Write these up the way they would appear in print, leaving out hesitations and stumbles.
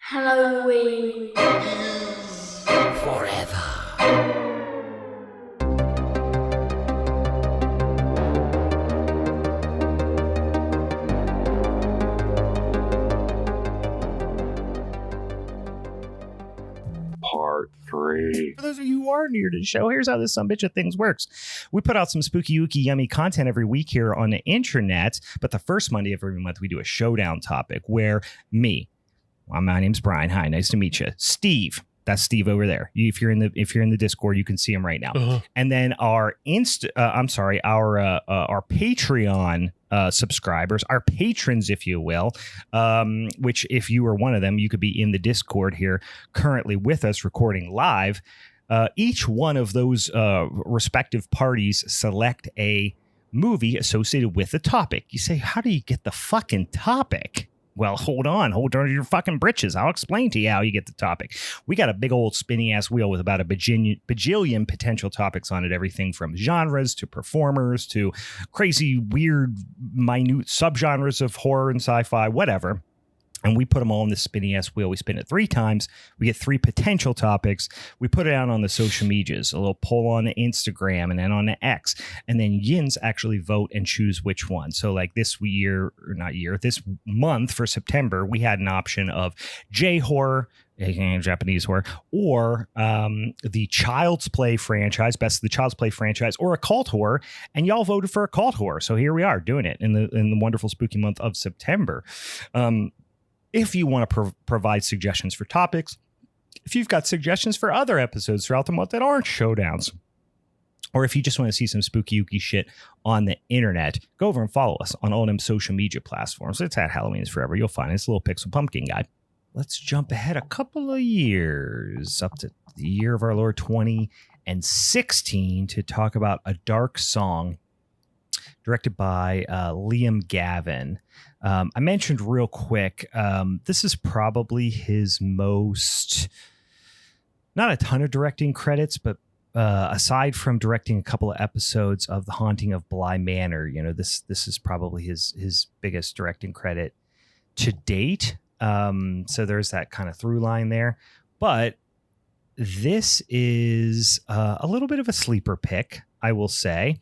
Halloween. Forever. Part 3. For those of you who are new to the show, here's how this sumbitch of things works. We put out some spooky, ooky, yummy content every week here on the internet, but the first Monday of every month we do a showdown topic where my name's Brian. Hi, nice to meet you. Steve. That's Steve over there. If you're in the Discord, you can see him right now. Uh-huh. And then our Patreon subscribers, our patrons, if you will, which if you are one of them, you could be in the Discord here currently with us recording live. Each one of those respective parties select a movie associated with the topic. You say, how do you get the fucking topic? Well, hold on to your fucking britches. I'll explain to you how you get the topic. We got a big old spinny ass wheel with about a bajillion potential topics on it. Everything from genres to performers to crazy, weird, minute subgenres of horror and sci-fi, whatever. And we put them all in this spinny ass wheel. We spin it 3 times. We get 3 potential topics. We put it out on the social medias, a little poll on the Instagram and then on the X. And then yins actually vote and choose which one. So like this month for September, we had an option of J-horror, Japanese horror, or the Child's Play franchise, best of the Child's Play franchise, or occult horror. And y'all voted for occult horror. So here we are doing it in the wonderful spooky month of September. If you want to provide suggestions for topics, if you've got suggestions for other episodes throughout the month that aren't showdowns, or if you just want to see some spooky ooky shit on the internet, go over and follow us on all them social media platforms. It's at Halloween is Forever. You'll find this little pixel pumpkin guy. Let's jump ahead a couple of years up to the year of our Lord 2016 to talk about A Dark Song, directed by Liam Gavin. I mentioned real quick, this is probably his most, not a ton of directing credits, but aside from directing a couple of episodes of The Haunting of Bly Manor, this is probably his biggest directing credit to date. So there's that kind of through line there. But this is a little bit of a sleeper pick, I will say.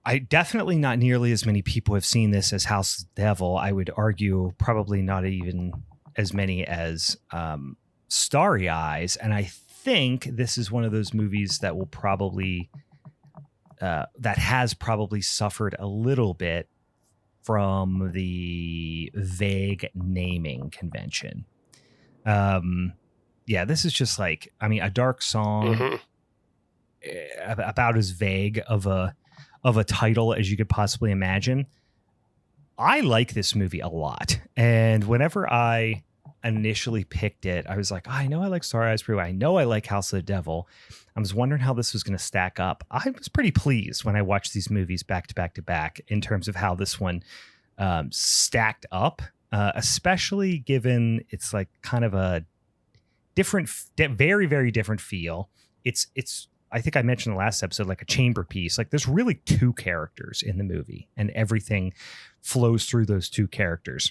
I definitely not nearly as many people have seen this as House of the Devil. I would argue probably not even as many as Starry Eyes. And I think this is one of those movies that will probably that has probably suffered a little bit from the vague naming convention. This is just like, A Dark Song, about as vague of a title as you could possibly imagine. I like this movie a lot. And whenever I initially picked it, I was like, I know I like Starry Eyes pretty well. I know I like House of the Devil. I was wondering how this was going to stack up. I was pretty pleased when I watched these movies back to back to back in terms of how this one stacked up, especially given it's like kind of a different, very, very different feel. It's I think I mentioned in the last episode, like a chamber piece. Like there's really 2 characters in the movie and everything flows through those 2 characters.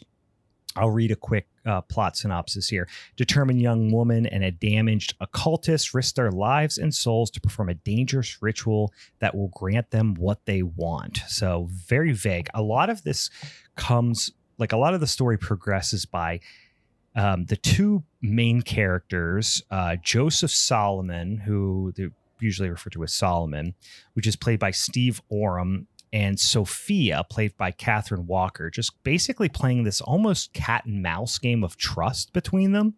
I'll read a quick plot synopsis here. Determined young woman and a damaged occultist risk their lives and souls to perform a dangerous ritual that will grant them what they want. So very vague. A lot of this comes, like a lot of the story progresses by the 2 main characters, Joseph Solomon, who the usually referred to as Solomon, which is played by Steve Oram, and Sophia, played by Catherine Walker, just basically playing this almost cat and mouse game of trust between them.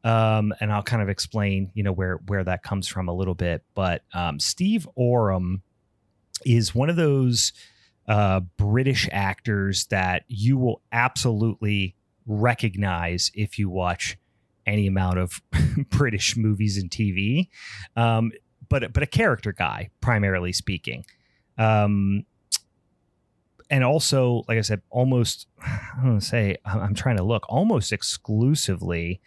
And I'll kind of explain, where that comes from a little bit. But Steve Oram is one of those British actors that you will absolutely recognize if you watch any amount of British movies and TV. But a character guy, primarily speaking. And also, like I said, almost, I'm trying to look, almost exclusively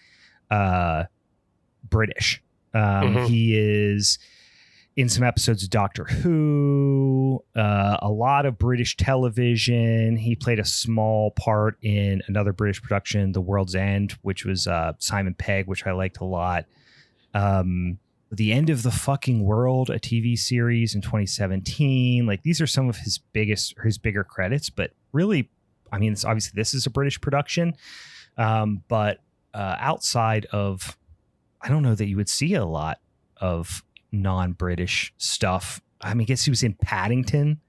British. He is in some episodes of Doctor Who. do a lot of British television. He played a small part in another British production, The World's End, which was Simon Pegg, which I liked a lot. The End of the Fucking World, a TV series in 2017. Like, these are some of his bigger credits, but really, I mean, obviously this is a British production, but outside of, I don't know that you would see a lot of non-British stuff. I mean, I guess he was in Paddington,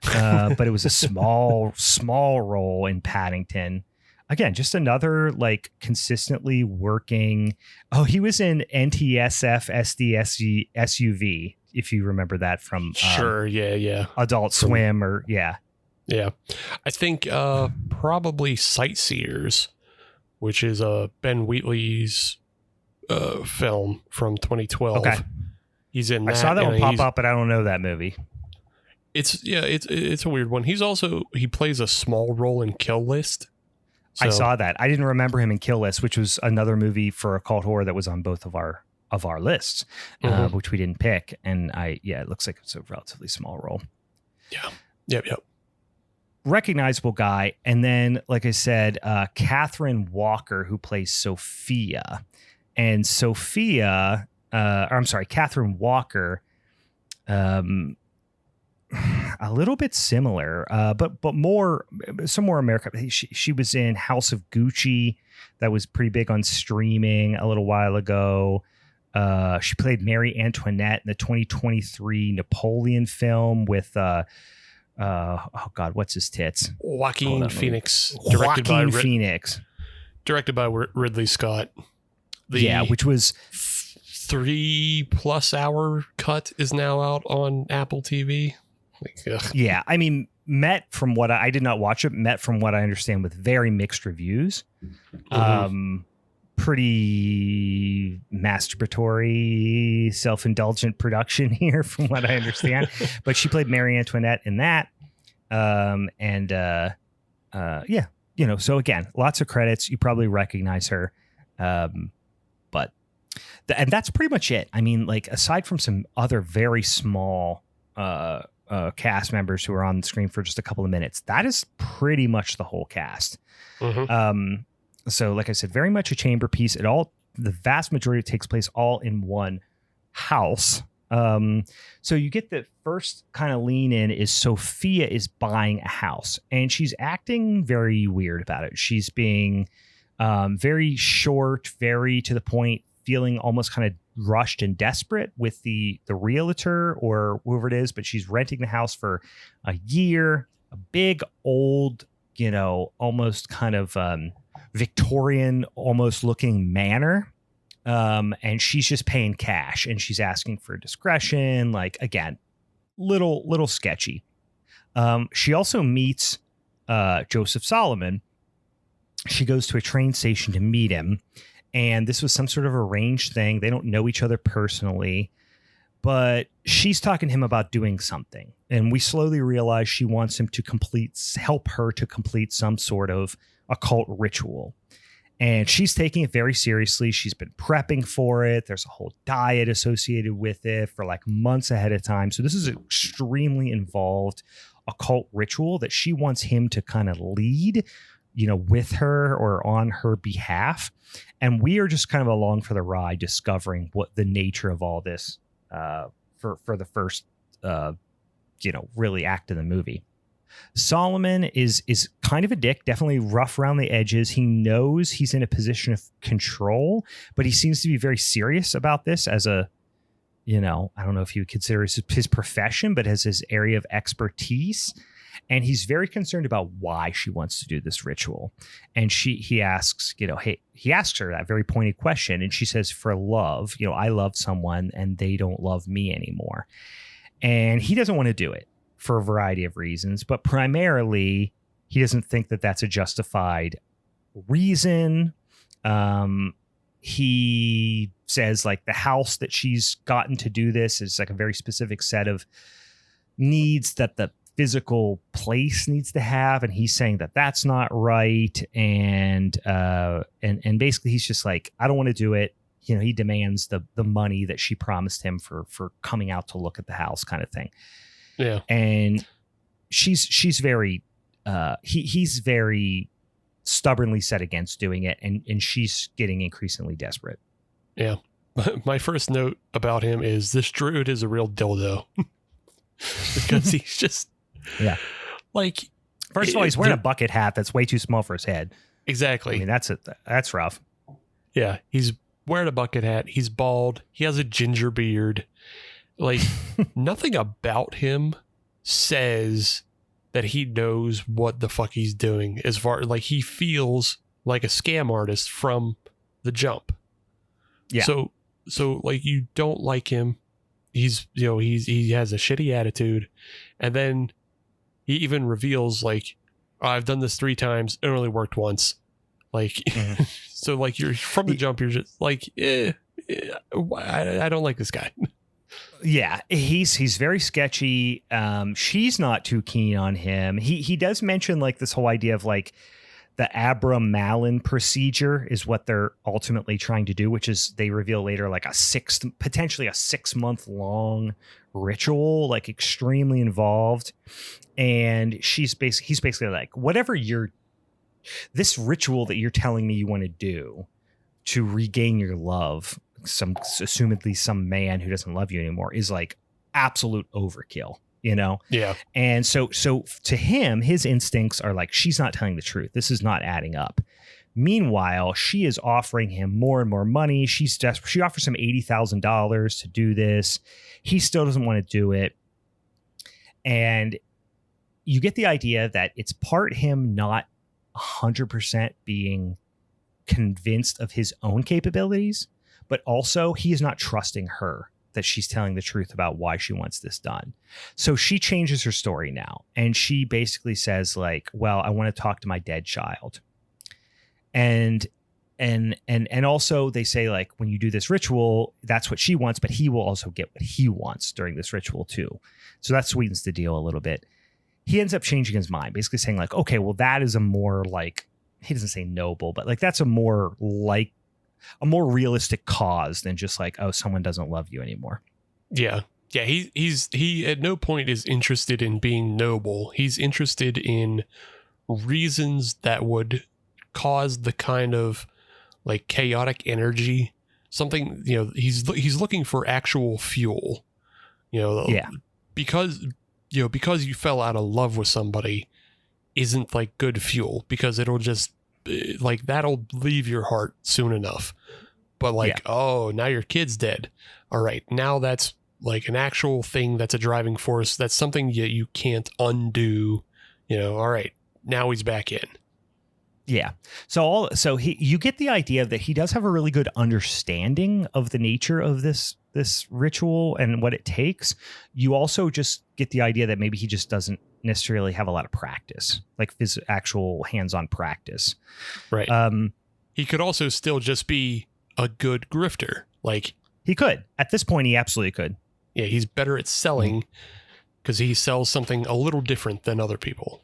but it was a small role in Paddington. Again, just another like consistently working. Oh, he was in NTSF SD SUV, if you remember that from sure, yeah, Adult Swim or yeah. I think probably Sightseers, which is Ben Wheatley's film from 2012. Okay. He's in that. I saw that one pop up, but I don't know that movie. It's a weird one. He plays a small role in Kill List. So, I saw that. I didn't remember him in Kill List, which was another movie for occult horror that was on both of our lists, which we didn't pick. And it looks like it's a relatively small role. Yeah. Yep. Recognizable guy. And then, like I said, Catherine Walker, who plays Sophia. And Sophia, Catherine Walker, a little bit similar, but some more American. She was in House of Gucci, that was pretty big on streaming a little while ago. She played Marie Antoinette in the 2023 Napoleon film with what's his tits? Joaquin Phoenix, directed by Ridley Scott. Which was 3+ hour cut is now out on Apple TV. Yeah, I mean, from what I did not watch it, from what I understand with very mixed reviews. Pretty masturbatory, self-indulgent production here, from what I understand. But she played Marie Antoinette in that. So again, lots of credits. You probably recognize her. And that's pretty much it. I mean, like, aside from some other very small cast members who are on the screen for just a couple of minutes, that is pretty much the whole cast. So like I said, very much a chamber piece. The vast majority takes place all in one house. So you get the first kind of lean in is Sophia is buying a house, and she's acting very weird about it. She's being very short, very to the point, feeling almost kind of rushed and desperate with the realtor or whoever it is, but she's renting the house for a year, a big old, almost kind of Victorian almost looking manor. And she's just paying cash, and she's asking for discretion. Like, again, little sketchy. She also meets Joseph Solomon. She goes to a train station to meet him. And this was some sort of arranged thing. They don't know each other personally, but she's talking to him about doing something. And we slowly realize she wants him to help her to complete some sort of occult ritual. And she's taking it very seriously. She's been prepping for it. There's a whole diet associated with it for like months ahead of time. So this is an extremely involved occult ritual that she wants him to kind of lead, with her or on her behalf. And we are just kind of along for the ride, discovering what the nature of all this for the first, really act of the movie. Solomon is kind of a dick, definitely rough around the edges. He knows he's in a position of control, but he seems to be very serious about this as a, I don't know if you would consider his profession, but as his area of expertise. And he's very concerned about why she wants to do this ritual. And he asks, he asks her that very pointed question. And she says, for love, I love someone and they don't love me anymore. And he doesn't want to do it for a variety of reasons, but primarily he doesn't think that that's a justified reason. He says like the house that she's gotten to do this is like a very specific set of needs that the physical place needs to have, and he's saying that that's not right. And basically he's just like, I don't want to do it. He demands the money that she promised him for coming out to look at the house, kind of thing. Yeah. And she's very he's very stubbornly set against doing it, and she's getting increasingly desperate. Yeah. My first note about him is this druid is a real dildo. Because he's just like, first of all, he's wearing a bucket hat that's way too small for his head. Exactly. I mean, that's rough. Yeah, he's wearing a bucket hat. He's bald. He has a ginger beard. Like, nothing about him says that he knows what the fuck he's doing. As far like, he feels like a scam artist from the jump. Yeah. So like, you don't like him. He's, you know, he has a shitty attitude, and then he even reveals like, oh, I've done this 3 times. It only worked once. Like, so like, you're from the jump. You're just like, I don't like this guy. Yeah, he's very sketchy. She's not too keen on him. He does mention like this whole idea of like the Abram-Malin procedure is what they're ultimately trying to do, which is they reveal later like potentially a 6-month long ritual, like extremely involved. And he's basically like, whatever this ritual that you're telling me you want to do to regain your love, assumedly some man who doesn't love you anymore, is like absolute overkill, you know? Yeah. And so to him, his instincts are like, she's not telling the truth. This is not adding up. Meanwhile, she is offering him more and more money. She offers him $80,000 to do this. He still doesn't want to do it. And you get the idea that it's part him not 100% being convinced of his own capabilities, but also he is not trusting her that she's telling the truth about why she wants this done. So she changes her story now, and she basically says like, well, I want to talk to my dead child. And also they say like, when you do this ritual, that's what she wants, but he will also get what he wants during this ritual too. So that sweetens the deal a little bit. He ends up changing his mind, basically saying like, okay, well, that is a more like, he doesn't say noble, but like, that's a more realistic cause than just like, oh, someone doesn't love you anymore. Yeah. Yeah. He at no point is interested in being noble. He's interested in reasons that would cause the kind of like chaotic energy, something, you know, he's looking for actual fuel, you know, because you fell out of love with somebody isn't like good fuel, because it'll just like, that'll leave your heart soon enough. But like, oh, now your kid's dead. All right. Now that's like an actual thing. That's a driving force. That's something you can't undo, you know. All right. Now he's back in. Yeah. So you get the idea that he does have a really good understanding of the nature of this ritual and what it takes. You also just get the idea that maybe he just doesn't necessarily have a lot of practice, like actual hands-on practice. Right. He could also still just be a good grifter. Like, he could. At this point, he absolutely could. Yeah, he's better at selling because he sells something a little different than other people.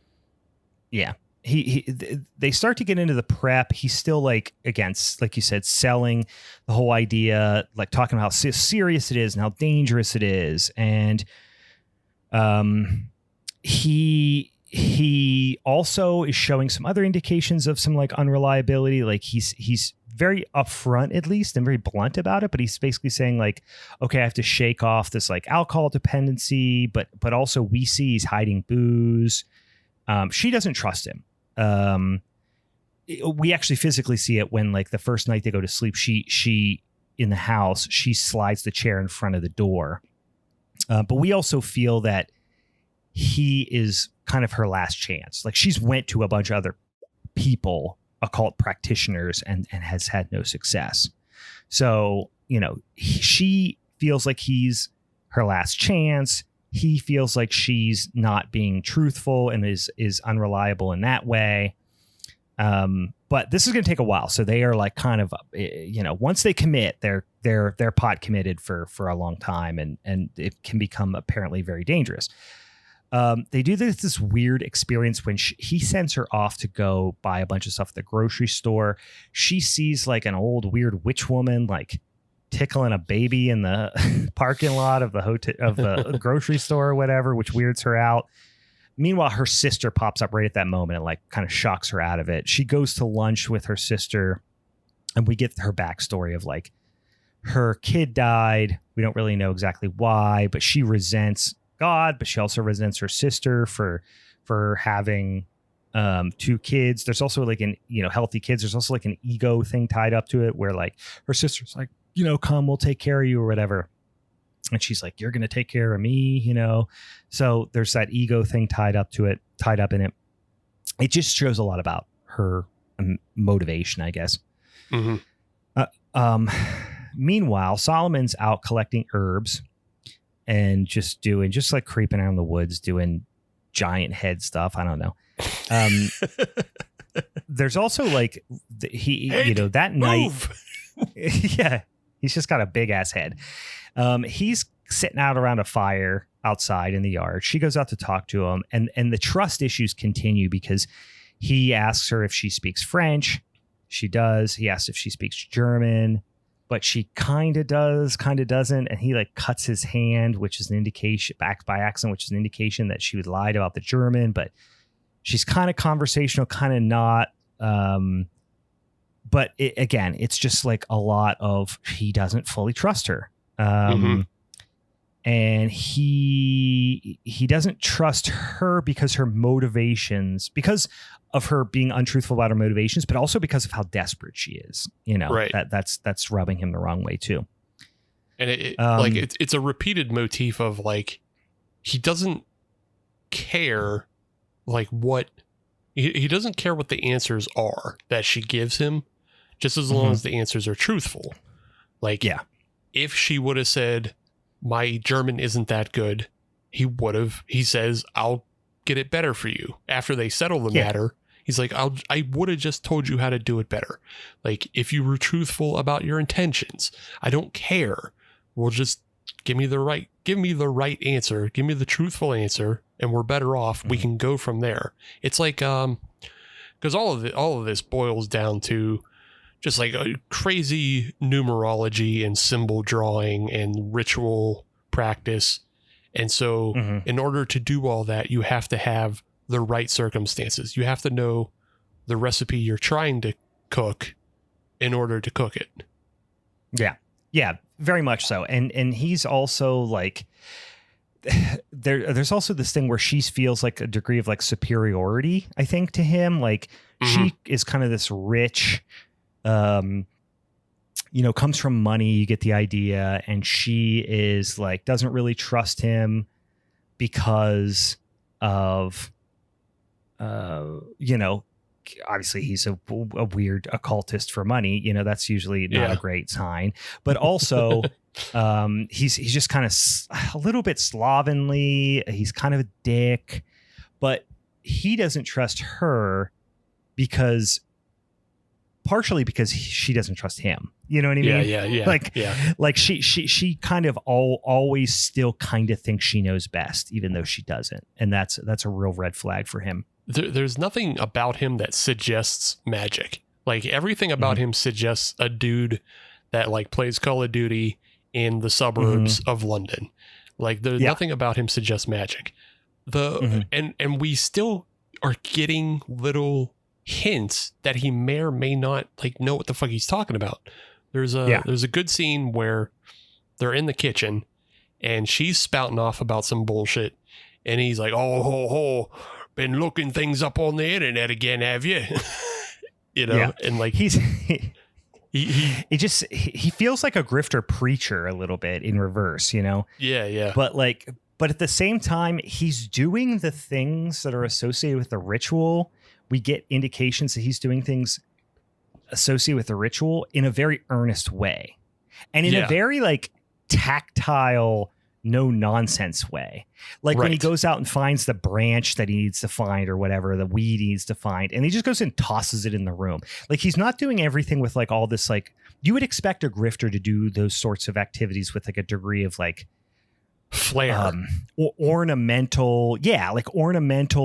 Yeah. They start to get into the prep. He's still like, again, like you said, selling the whole idea, like talking about how serious it is and how dangerous it is. And he also is showing some other indications of some like unreliability. Like he's very upfront, at least, and very blunt about it. But he's basically saying like, okay, I have to shake off this like alcohol dependency, but also we see he's hiding booze. She doesn't trust him. We actually physically see it when like the first night they go to sleep, she in the house, she slides the chair in front of the door. But we also feel that he is kind of her last chance. Like, she's went to a bunch of other people, occult practitioners, and has had no success. So, you know, she feels like he's her last chance. He feels like she's not being truthful and is unreliable in that way. But this is going to take a while. So they are like kind of, you know, once they commit, they're pot committed for a long time, and it can become apparently very dangerous. They do this weird experience when he sends her off to go buy a bunch of stuff at the grocery store. She sees like an old weird witch woman like tickling a baby in the parking lot of the hotel, of the grocery store or whatever, which weirds her out. Meanwhile, her sister pops up right at that moment and like kind of shocks her out of it. She goes to lunch with her sister, and we get her backstory of like her kid died. We don't really know exactly why, but she resents God, but she also resents her sister for having 2 kids. There's also like healthy kids. There's also like an ego thing tied up to it where like her sister's like, come, we'll take care of you or whatever. And she's like, you're going to take care of me, So there's that ego thing tied up in it. It just shows a lot about her motivation, I guess. Mm-hmm. Meanwhile, Solomon's out collecting herbs and just like creeping around the woods, doing giant head stuff. I don't know. There's also like that night. Yeah, he's just got a big ass head. He's sitting out around a fire outside in the yard. She goes out to talk to him, and the trust issues continue because he asks her if she speaks French. She does. He asks if she speaks German, but she kind of does, kind of doesn't. And he like cuts his hand, which is an indication, back by accident, which is an indication that she lied about the German, but she's kind of conversational, kind of not. But again, it's just like a lot of, he doesn't fully trust her. And he doesn't trust her because her motivations, because of her being untruthful about her motivations, but also because of how desperate she is. Right. That's rubbing him the wrong way too. And it's a repeated motif of like, he doesn't care like what he doesn't care what the answers are that she gives him, just as long as the answers are truthful. Like, yeah, if she would have said, my German isn't that good, he says, I'll get it better for you. After they settle the matter, he's like, I would have just told you how to do it better. Like, if you were truthful about your intentions, I don't care. We'll just give me the right answer. Give me the truthful answer, and we're better off. We can go from there. It's like, because all of this boils down to just like a crazy numerology and symbol drawing and ritual practice. And so in order to do all that, you have to have the right circumstances. You have to know the recipe you're trying to cook in order to cook it. Yeah. Yeah, very much so. And he's also like, there's also this thing where she feels like a degree of like superiority, I think, to him. Like she is kind of this rich, comes from money, you get the idea, and she is like, doesn't really trust him because of, obviously he's a weird occultist for money, that's usually not a great sign, but also, he's just kind of a little bit slovenly. He's kind of a dick, but he doesn't trust her partially because she doesn't trust him. You know what I mean? Yeah. Like she kind of always still kind of thinks she knows best, even though she doesn't. And that's a real red flag for him. There's nothing about him that suggests magic. Like everything about him suggests a dude that like plays Call of Duty in the suburbs of London. Like there's nothing about him suggests magic. And we still are getting little hints that he may or may not like know what the fuck he's talking about. There's a good scene where they're in the kitchen and she's spouting off about some bullshit, and he's like, "Oh, been looking things up on the internet again, have you?" And like he feels like a grifter preacher a little bit in reverse, Yeah. But at the same time, he's doing the things that are associated with the ritual. We get indications that he's doing things associated with the ritual in a very earnest way, and in a very like tactile, no nonsense way. Like when he goes out and finds the branch that he needs to find or whatever, the weed he needs to find, and he just goes and tosses it in the room. Like he's not doing everything with like all this, like you would expect a grifter to do those sorts of activities with like a degree of like flair, ornamental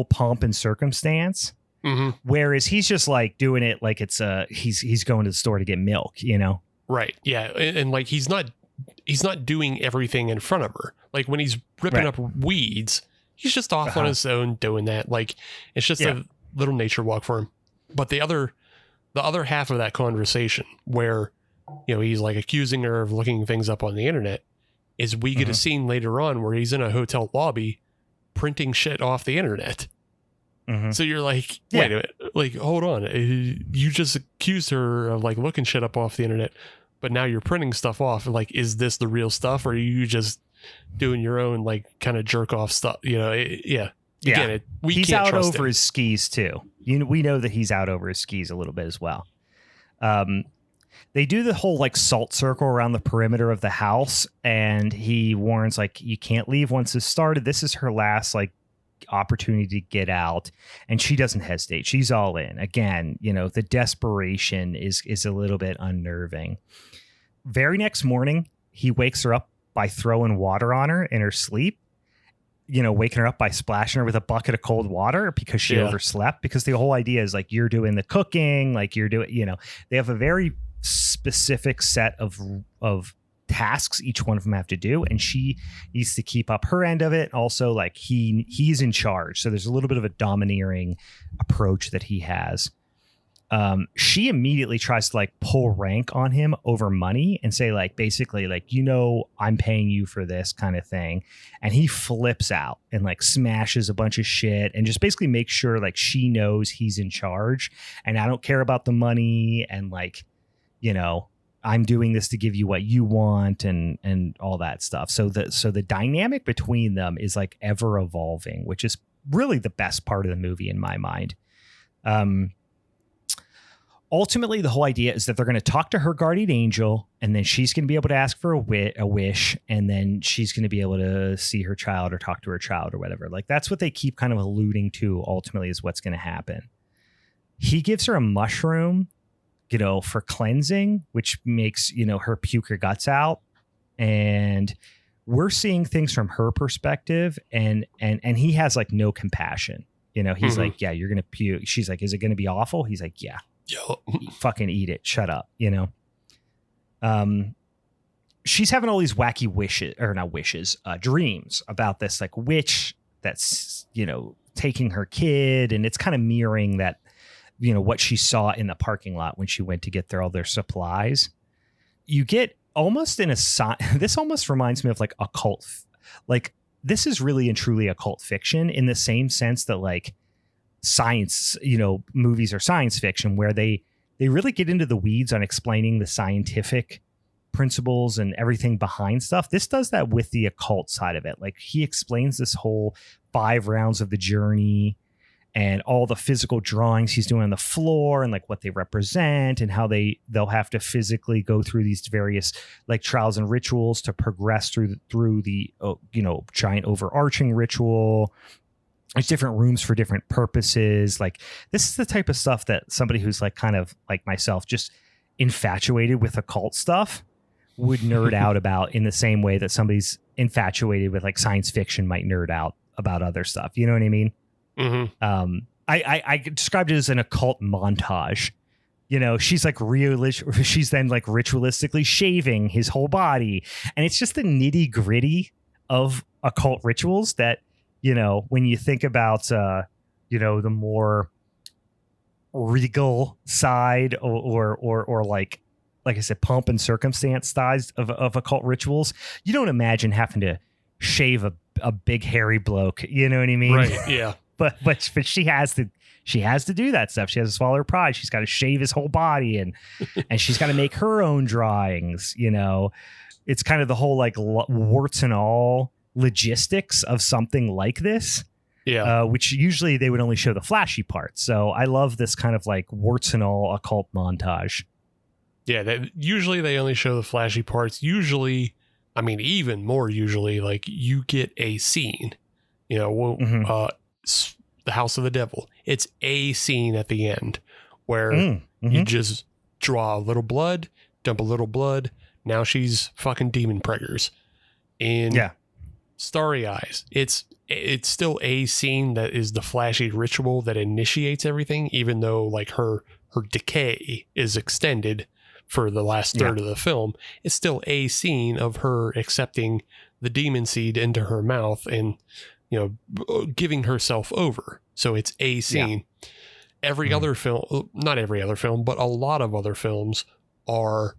pomp and circumstance. Whereas he's just like doing it like it's he's going to the store to get milk, Right. Yeah. And like he's not doing everything in front of her. Like when he's ripping up weeds, he's just off on his own doing that. Like it's just a little nature walk for him. But the other half of that conversation where, you know, he's like accusing her of looking things up on the internet is we get a scene later on where he's in a hotel lobby printing shit off the internet. So you're like, wait a minute, like, hold on. You just accused her of like looking shit up off the internet, but now you're printing stuff off. Like, is this the real stuff? Or are you just doing your own like kind of jerk off stuff? You know, Again, he's out over his skis too. We know that he's out over his skis a little bit as well. They do the whole like salt circle around the perimeter of the house, and he warns like, you can't leave once it's started. This is her last like opportunity to get out, and she doesn't hesitate. She's all in. Again, you know, the desperation is a little bit unnerving. Very next morning, he wakes her up by throwing water on her in her sleep. You know, waking her up by splashing her with a bucket of cold water because she overslept. Because the whole idea is like, you're doing the cooking, like you're doing, you know, they have a very specific set of tasks each one of them have to do, and she needs to keep up her end of it. Also, like he's in charge, so there's a little bit of a domineering approach that he has. She immediately tries to like pull rank on him over money and say like, basically like, you know, I'm paying you for this kind of thing. And he flips out and like smashes a bunch of shit and just basically makes sure like she knows he's in charge and I don't care about the money. And like, you know, I'm doing this to give you what you want and all that stuff. So the dynamic between them is like ever evolving, which is really the best part of the movie in my mind. Ultimately, the whole idea is that they're going to talk to her guardian angel, and then she's going to be able to ask for a wish, and then she's going to be able to see her child or talk to her child or whatever. Like, that's what they keep kind of alluding to ultimately is what's going to happen. He gives her a mushroom, you know, for cleansing, which makes, you know, her puke her guts out. And we're seeing things from her perspective, and he has like no compassion. You know, he's like, yeah, you're going to puke. She's like, is it going to be awful? He's like, yeah. Fucking eat it. Shut up. You know, she's having all these wacky dreams about this like witch that's, you know, taking her kid. And it's kind of mirroring that, you know, what she saw in the parking lot when she went to get all their supplies. You get almost this almost reminds me of like occult. Like this is really and truly occult fiction in the same sense that like, science, you know, movies are science fiction where they really get into the weeds on explaining the scientific principles and everything behind stuff. This does that with the occult side of it. Like he explains this whole 5 rounds of the journey and all the physical drawings he's doing on the floor and like what they represent and how they'll have to physically go through these various like trials and rituals to progress through the you know, giant overarching ritual. There's different rooms for different purposes. Like this is the type of stuff that somebody who's like kind of like myself, just infatuated with occult stuff would nerd out about in the same way that somebody's infatuated with like science fiction might nerd out about other stuff. You know what I mean? Mm-hmm. I described it as an occult montage. You know, she's like she's then like ritualistically shaving his whole body. And it's just the nitty gritty of occult rituals that, you know, when you think about, you know, the more regal side or like I said, pomp and circumstance sides of occult rituals, you don't imagine having to shave a big hairy bloke. You know what I mean? Right. Yeah. but she has to do that stuff. She has to swallow her pride. She's got to shave his whole body and she's got to make her own drawings. You know, it's kind of the whole like warts and all logistics of something like this, which usually they would only show the flashy parts. So I love this kind of like warts and all occult montage. Yeah, usually they only show the flashy parts. Usually, I mean, even more usually, like you get a scene. You know, the House of the Devil. It's a scene at the end where you just draw a little blood, dump a little blood. Now she's fucking demon preggers. And Starry Eyes. It's still a scene that is the flashy ritual that initiates everything, even though like her decay is extended for the last third of the film, it's still a scene of her accepting the demon seed into her mouth and, giving herself over. So it's a scene. Every other film, not every other film, but a lot of other films are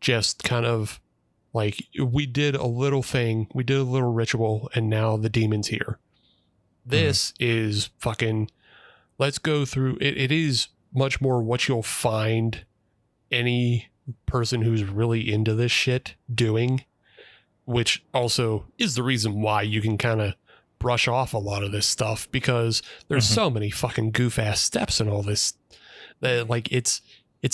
just kind of like, we did a little thing, we did a little ritual, and now the demon's here. This is fucking, let's go through it. It is much more what you'll find any person who's really into this shit doing, which also is the reason why you can kind of brush off a lot of this stuff, because there's so many fucking goof ass steps in all this that, like, it's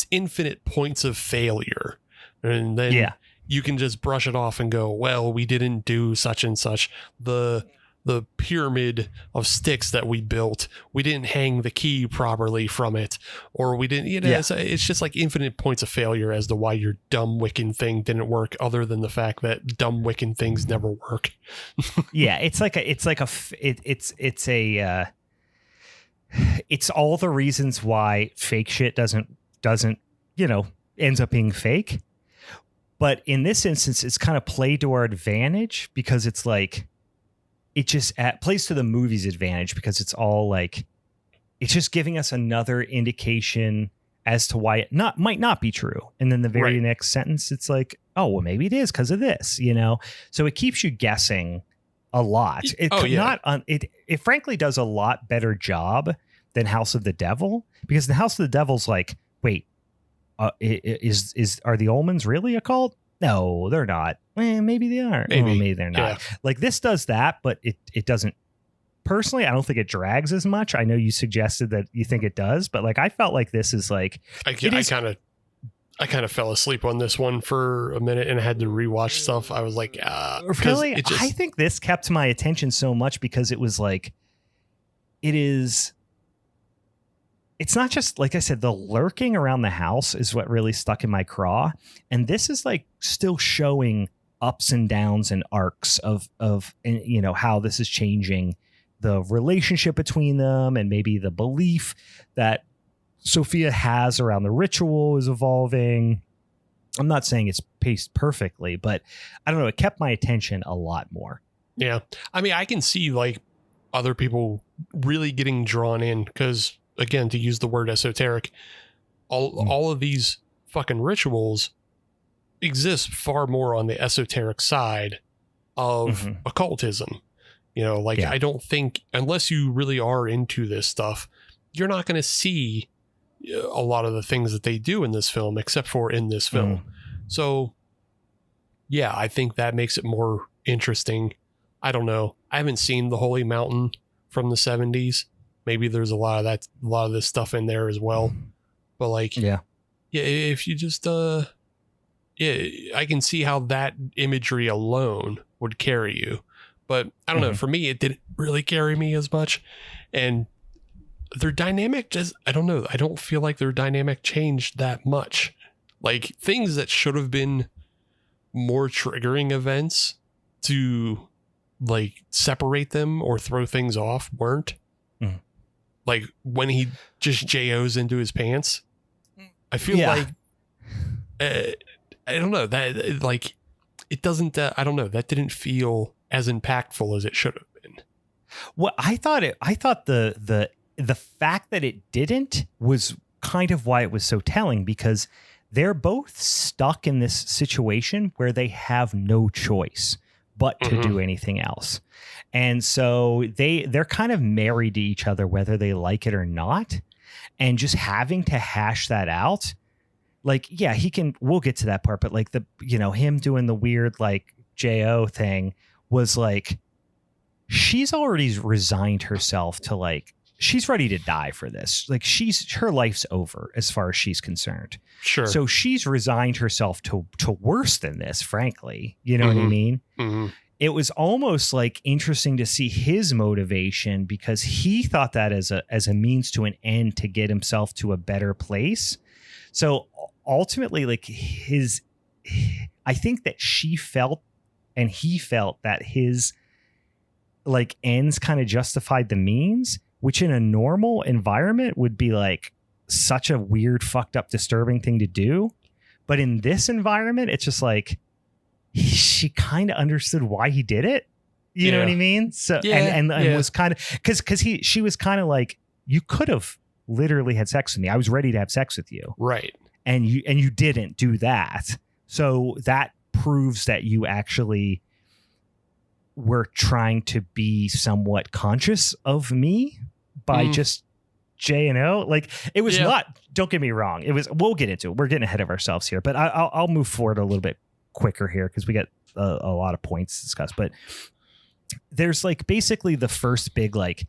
infinite points of failure. And then you can just brush it off and go, well, we didn't do such and such. The pyramid of sticks that we built, we didn't hang the key properly from it, or we didn't, it's just like infinite points of failure as to why your dumb Wiccan thing didn't work, other than the fact that dumb Wiccan things never work. It's all the reasons why fake shit doesn't, ends up being fake. But in this instance, it's kind of played to our advantage, because it's like, it just plays to the movie's advantage, because it's all like, it's just giving us another indication as to why it might not be true. And then the very next sentence, it's like, oh, well, maybe it is because of this, So it keeps you guessing a lot. It frankly does a lot better job than House of the Devil, because the House of the Devil's like, wait, are the Ullmans really a cult? No, they're not. Maybe they are. Maybe they're not. Yeah. Like, this does that, but it doesn't. Personally, I don't think it drags as much. I know you suggested that you think it does, but like, I felt like this is like, I kind of fell asleep on this one for a minute and I had to rewatch stuff. I was like, really? I think this kept my attention so much because it was like, it's not just, like I said, the lurking around the house is what really stuck in my craw. And this is like still showing ups and downs and arcs of how this is changing the relationship between them, and maybe the belief that Sophia has around the ritual is evolving. I'm not saying it's paced perfectly, but I don't know. It kept my attention a lot more. Yeah. I mean, I can see like other people really getting drawn in, because, again, to use the word esoteric, all of these fucking rituals exist far more on the esoteric side of occultism. I don't think, unless you really are into this stuff, you're not going to see a lot of the things that they do in this film, except for in this film. So yeah, I think that makes it more interesting. I don't know. I haven't seen The Holy Mountain from the 70s. Maybe there's a lot of this stuff in there as well. But like, if you just, I can see how that imagery alone would carry you. But I don't know. For me, it didn't really carry me as much. And their dynamic just, I don't know. I don't feel like their dynamic changed that much. Like, things that should have been more triggering events to like separate them or throw things off weren't. Like when he just JOs into his pants, I feel like, I don't know, that like, it doesn't, I don't know, that didn't feel as impactful as it should have been. Well, I thought the fact that it didn't was kind of why it was so telling, because they're both stuck in this situation where they have no choice but to do anything else. And so they're kind of married to each other, whether they like it or not. And just having to hash that out, like, yeah, we'll get to that part, but like him doing the weird, like, JO thing was like, she's already resigned herself to, like, she's ready to die for this. Like, her life's over as far as she's concerned. Sure. So she's resigned herself to worse than this, frankly. You know what I mean? It was almost like interesting to see his motivation, because he thought that as a means to an end to get himself to a better place. So ultimately, like, I think that she felt and he felt that his, like, ends kind of justified the means, which in a normal environment would be like such a weird, fucked up, disturbing thing to do. But in this environment, it's just like she kind of understood why he did it. You know what I mean? So and was kind of because she was kind of like, you could have literally had sex with me. I was ready to have sex with you. Right. And you didn't do that. So that proves that you actually were trying to be somewhat conscious of me by just J&O. Like, it was not, don't get me wrong. It was, we'll get into it. We're getting ahead of ourselves here, but I'll move forward a little bit quicker here because we got a lot of points to discuss. But there's like basically the first big like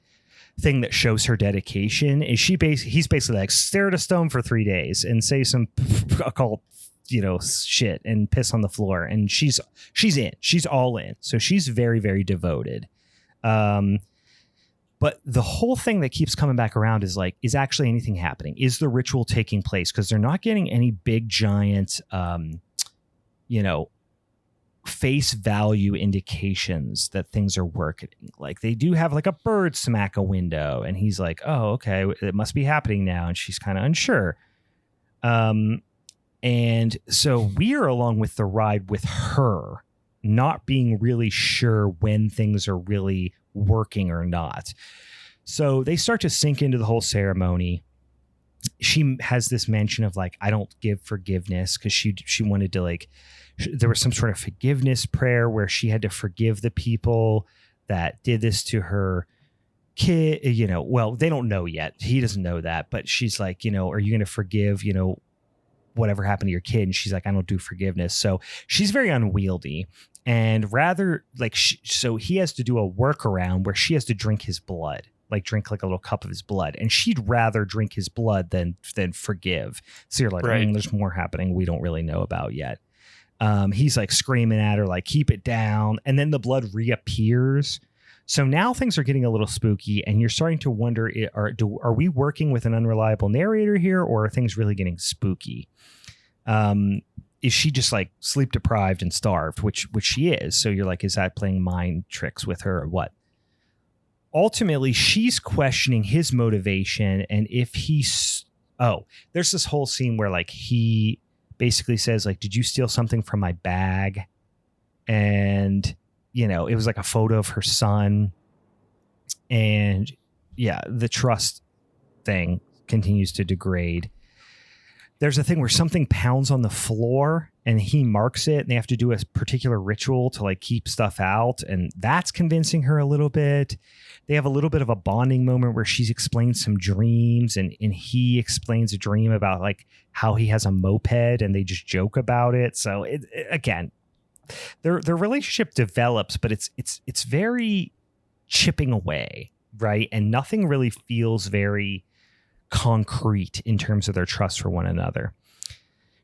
thing that shows her dedication is he's basically like, stare at a stone for 3 days and say some occult, shit and piss on the floor. And she's all in. So she's very, very devoted. But the whole thing that keeps coming back around is like, is actually anything happening? Is the ritual taking place? Because they're not getting any big giant, face value indications that things are working. Like, they do have like a bird smack a window and he's like, oh, okay, it must be happening now. And she's kind of unsure. And so we're along with the ride with her, not being really sure when things are really working or not. So they start to sink into the whole ceremony. She has this mention of like, I don't give forgiveness, because she wanted to like, there was some sort of forgiveness prayer where she had to forgive the people that did this to her kid. Well, they don't know yet. He doesn't know that, but she's like, are you going to forgive, whatever happened to your kid? And she's like, I don't do forgiveness. So she's very unwieldy, and rather like, so he has to do a workaround where she has to drink his blood, like drink like a little cup of his blood. And she'd rather drink his blood than forgive. So you're like, right. There's more happening we don't really know about yet. He's like screaming at her, like, keep it down. And then the blood reappears. So now things are getting a little spooky, and you're starting to wonder, are we working with an unreliable narrator here, or are things really getting spooky? Is she just like sleep deprived and starved, which she is. So you're like, is that playing mind tricks with her or what? Ultimately, she's questioning his motivation. And if there's this whole scene where like he basically says like, did you steal something from my bag? And, it was like a photo of her son. And the trust thing continues to degrade. There's a thing where something pounds on the floor and he marks it, and they have to do a particular ritual to like keep stuff out. And that's convincing her a little bit. They have a little bit of a bonding moment where she's explained some dreams, and he explains a dream about like how he has a moped, and they just joke about it. So again, their relationship develops, but it's very chipping away, right? And nothing really feels very concrete in terms of their trust for one another.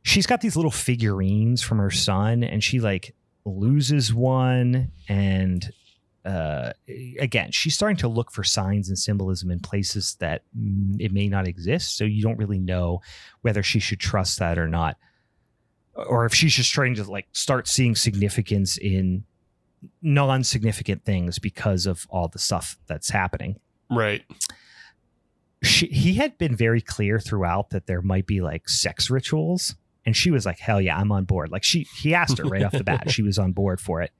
She's got these little figurines from her son, and she like loses one. And again, she's starting to look for signs and symbolism in places that it may not exist. So you don't really know whether she should trust that or not, or if she's just trying to like start seeing significance in non-significant things because of all the stuff that's happening. Right. He had been very clear throughout that there might be like sex rituals, and she was like, hell yeah, I'm on board. Like he asked her right off the bat. She was on board for it.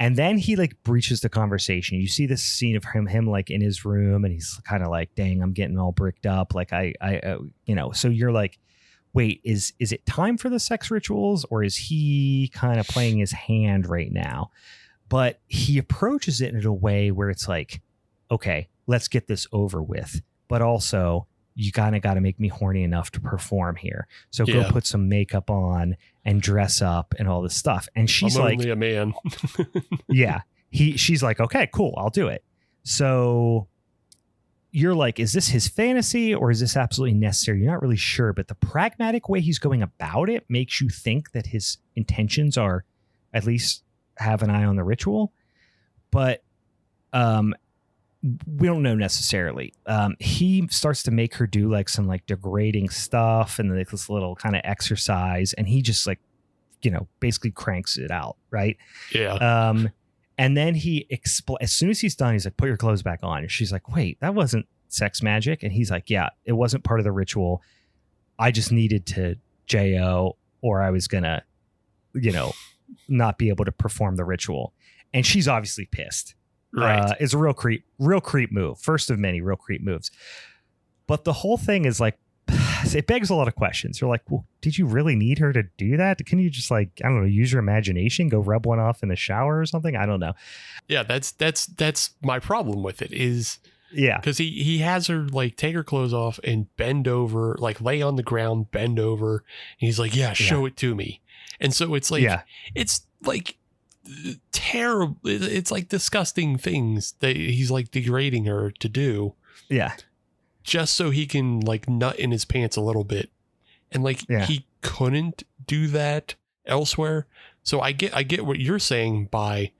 And then he like breaches the conversation. You see this scene of him like in his room, and he's kind of like, dang, I'm getting all bricked up. Like so you're like, wait, is it time for the sex rituals, or is he kind of playing his hand right now? But he approaches it in a way where it's like, okay, let's get this over with. But also, you kind of got to make me horny enough to perform here. So go put some makeup on and dress up and all this stuff. And she's I'm like, only a man. She's like, okay, cool, I'll do it. So you're like, is this his fantasy, or is this absolutely necessary? You're not really sure, but the pragmatic way he's going about it makes you think that his intentions are at least have an eye on the ritual. But we don't know necessarily. He starts to make her do like some like degrading stuff and like this little kind of exercise, and he just like, basically cranks it out, right? Yeah. And then as soon as he's done, he's like, put your clothes back on. And she's like, wait, that wasn't sex magic. And he's like, yeah, it wasn't part of the ritual. I just needed to JO. or I was gonna, not be able to perform the ritual. And she's obviously pissed. Right. It's a real creep move. First of many real creep moves. But the whole thing is like, it begs a lot of questions. You're like, well, did you really need her to do that? Can you just like, I don't know, use your imagination, go rub one off in the shower or something? I don't know. Yeah, that's my problem with it is, yeah, because he has her like take her clothes off and bend over, like lay on the ground, bend over. And he's like, yeah, show it to me. And so it's like, it's like terrible. It's like disgusting things that he's like degrading her to do. Yeah. Just so he can like nut in his pants a little bit. And like he couldn't do that elsewhere. So I get what you're saying by,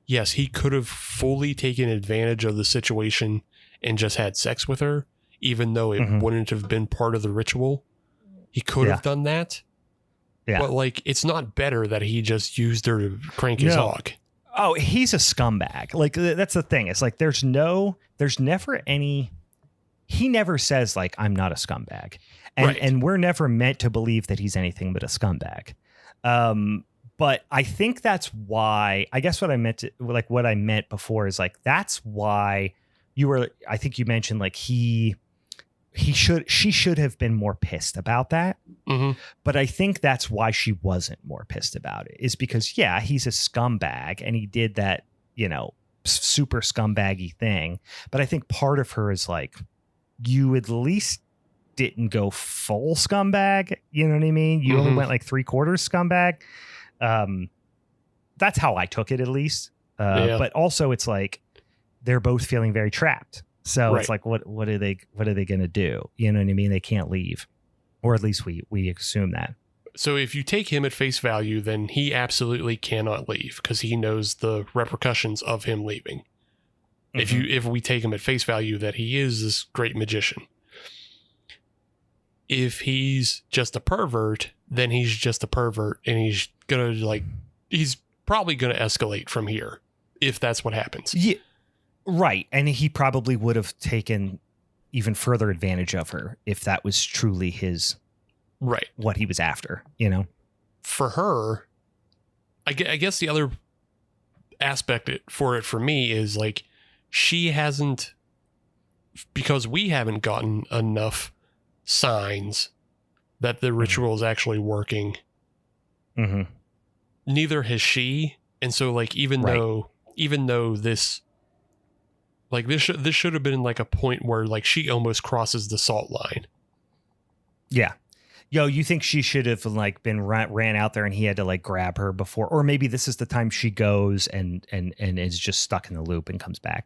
yes, he could have fully taken advantage of the situation and just had sex with her, even though it wouldn't have been part of the ritual. He could have done that. Yeah. But like, it's not better that he just used her to crank his hog. Oh, he's a scumbag. Like, that's the thing. It's like, there's never any, he never says like, I'm not a scumbag. And we're never meant to believe that he's anything but a scumbag. But I think that's why, I guess what I meant before is like, that's why I think you mentioned like she should have been more pissed about that. Mm-hmm. But I think that's why she wasn't more pissed about it, is because, he's a scumbag and he did that, super scumbaggy thing. But I think part of her is like, you at least didn't go full scumbag. You know what I mean? You only went like 3/4 scumbag. That's how I took it, at least. But also it's like, they're both feeling very trapped. So it's like, what are they going to do? You know what I mean? They can't leave, or at least we assume that. So if you take him at face value, then he absolutely cannot leave because he knows the repercussions of him leaving. Mm-hmm. If we take him at face value that he is this great magician. If he's just a pervert, then he's just a pervert, and he's probably gonna escalate from here if that's what happens. Yeah. Right. And he probably would have taken even further advantage of her if that was truly his, what he was after, For her, I guess the other aspect for me is like, she hasn't, because we haven't gotten enough signs that the ritual is actually working. Mm-hmm. Neither has she. And so like, even though this, like this should have been like a point where like she almost crosses the salt line. Yeah. You think she should have like been ran out there and he had to like grab her before, or maybe this is the time she goes and is just stuck in the loop and comes back.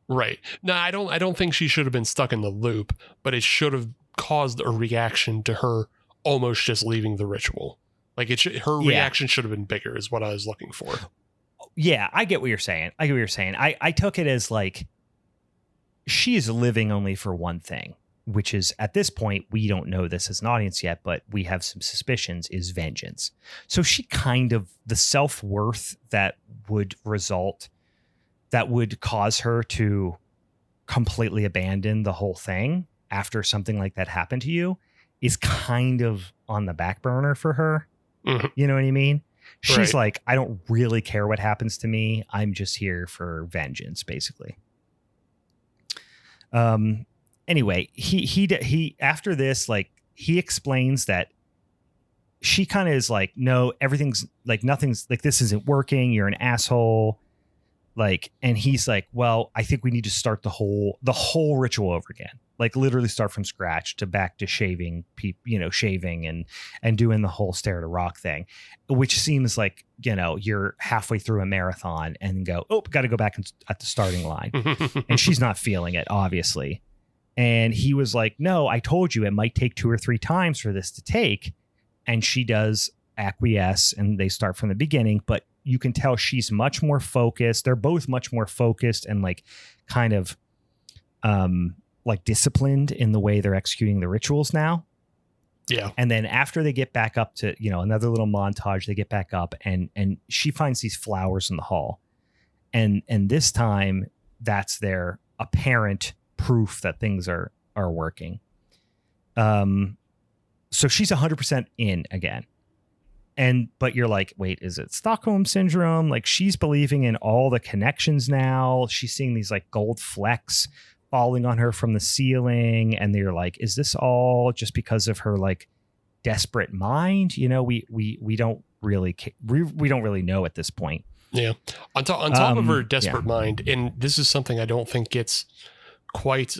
Right. No, I don't think she should have been stuck in the loop, but it should have caused a reaction to her almost just leaving the ritual. Like her reaction should have been bigger is what I was looking for. Yeah, I get what you're saying. I took it as like, she is living only for one thing, which is, at this point, we don't know this as an audience yet, but we have some suspicions, is vengeance. So she kind of, the self-worth that would cause her to completely abandon the whole thing after something like that happened to you is kind of on the back burner for her. Mm-hmm. You know what I mean? She's like, I don't really care what happens to me. I'm just here for vengeance, basically. Anyway, he after this, like, he explains that she kind of is like, no, everything's like, nothing's like, this isn't working. You're an asshole. Like, and he's like, well, I think we need to start the whole ritual over again. Like, literally start from scratch back to shaving and doing the whole stare to rock thing, which seems like, you're halfway through a marathon and go, oh, got to go back at the starting line. And she's not feeling it, obviously. And he was like, no, I told you it might take 2 or 3 times for this to take. And she does acquiesce and they start from the beginning, but you can tell she's much more focused. They're both much more focused and like kind of like disciplined in the way they're executing the rituals now. Yeah. And then after they get back up to, another little montage, they get back up and she finds these flowers in the hall. And this time that's their apparent proof that things are working. So she's 100% in again. But you're like, wait, is it Stockholm syndrome? Like, she's believing in all the connections now. She's seeing these like gold flecks falling on her from the ceiling. And they're like, is this all just because of her like desperate mind? You know, we don't really, we don't really know at this point. Yeah. On top of her desperate mind. And this is something I don't think gets quite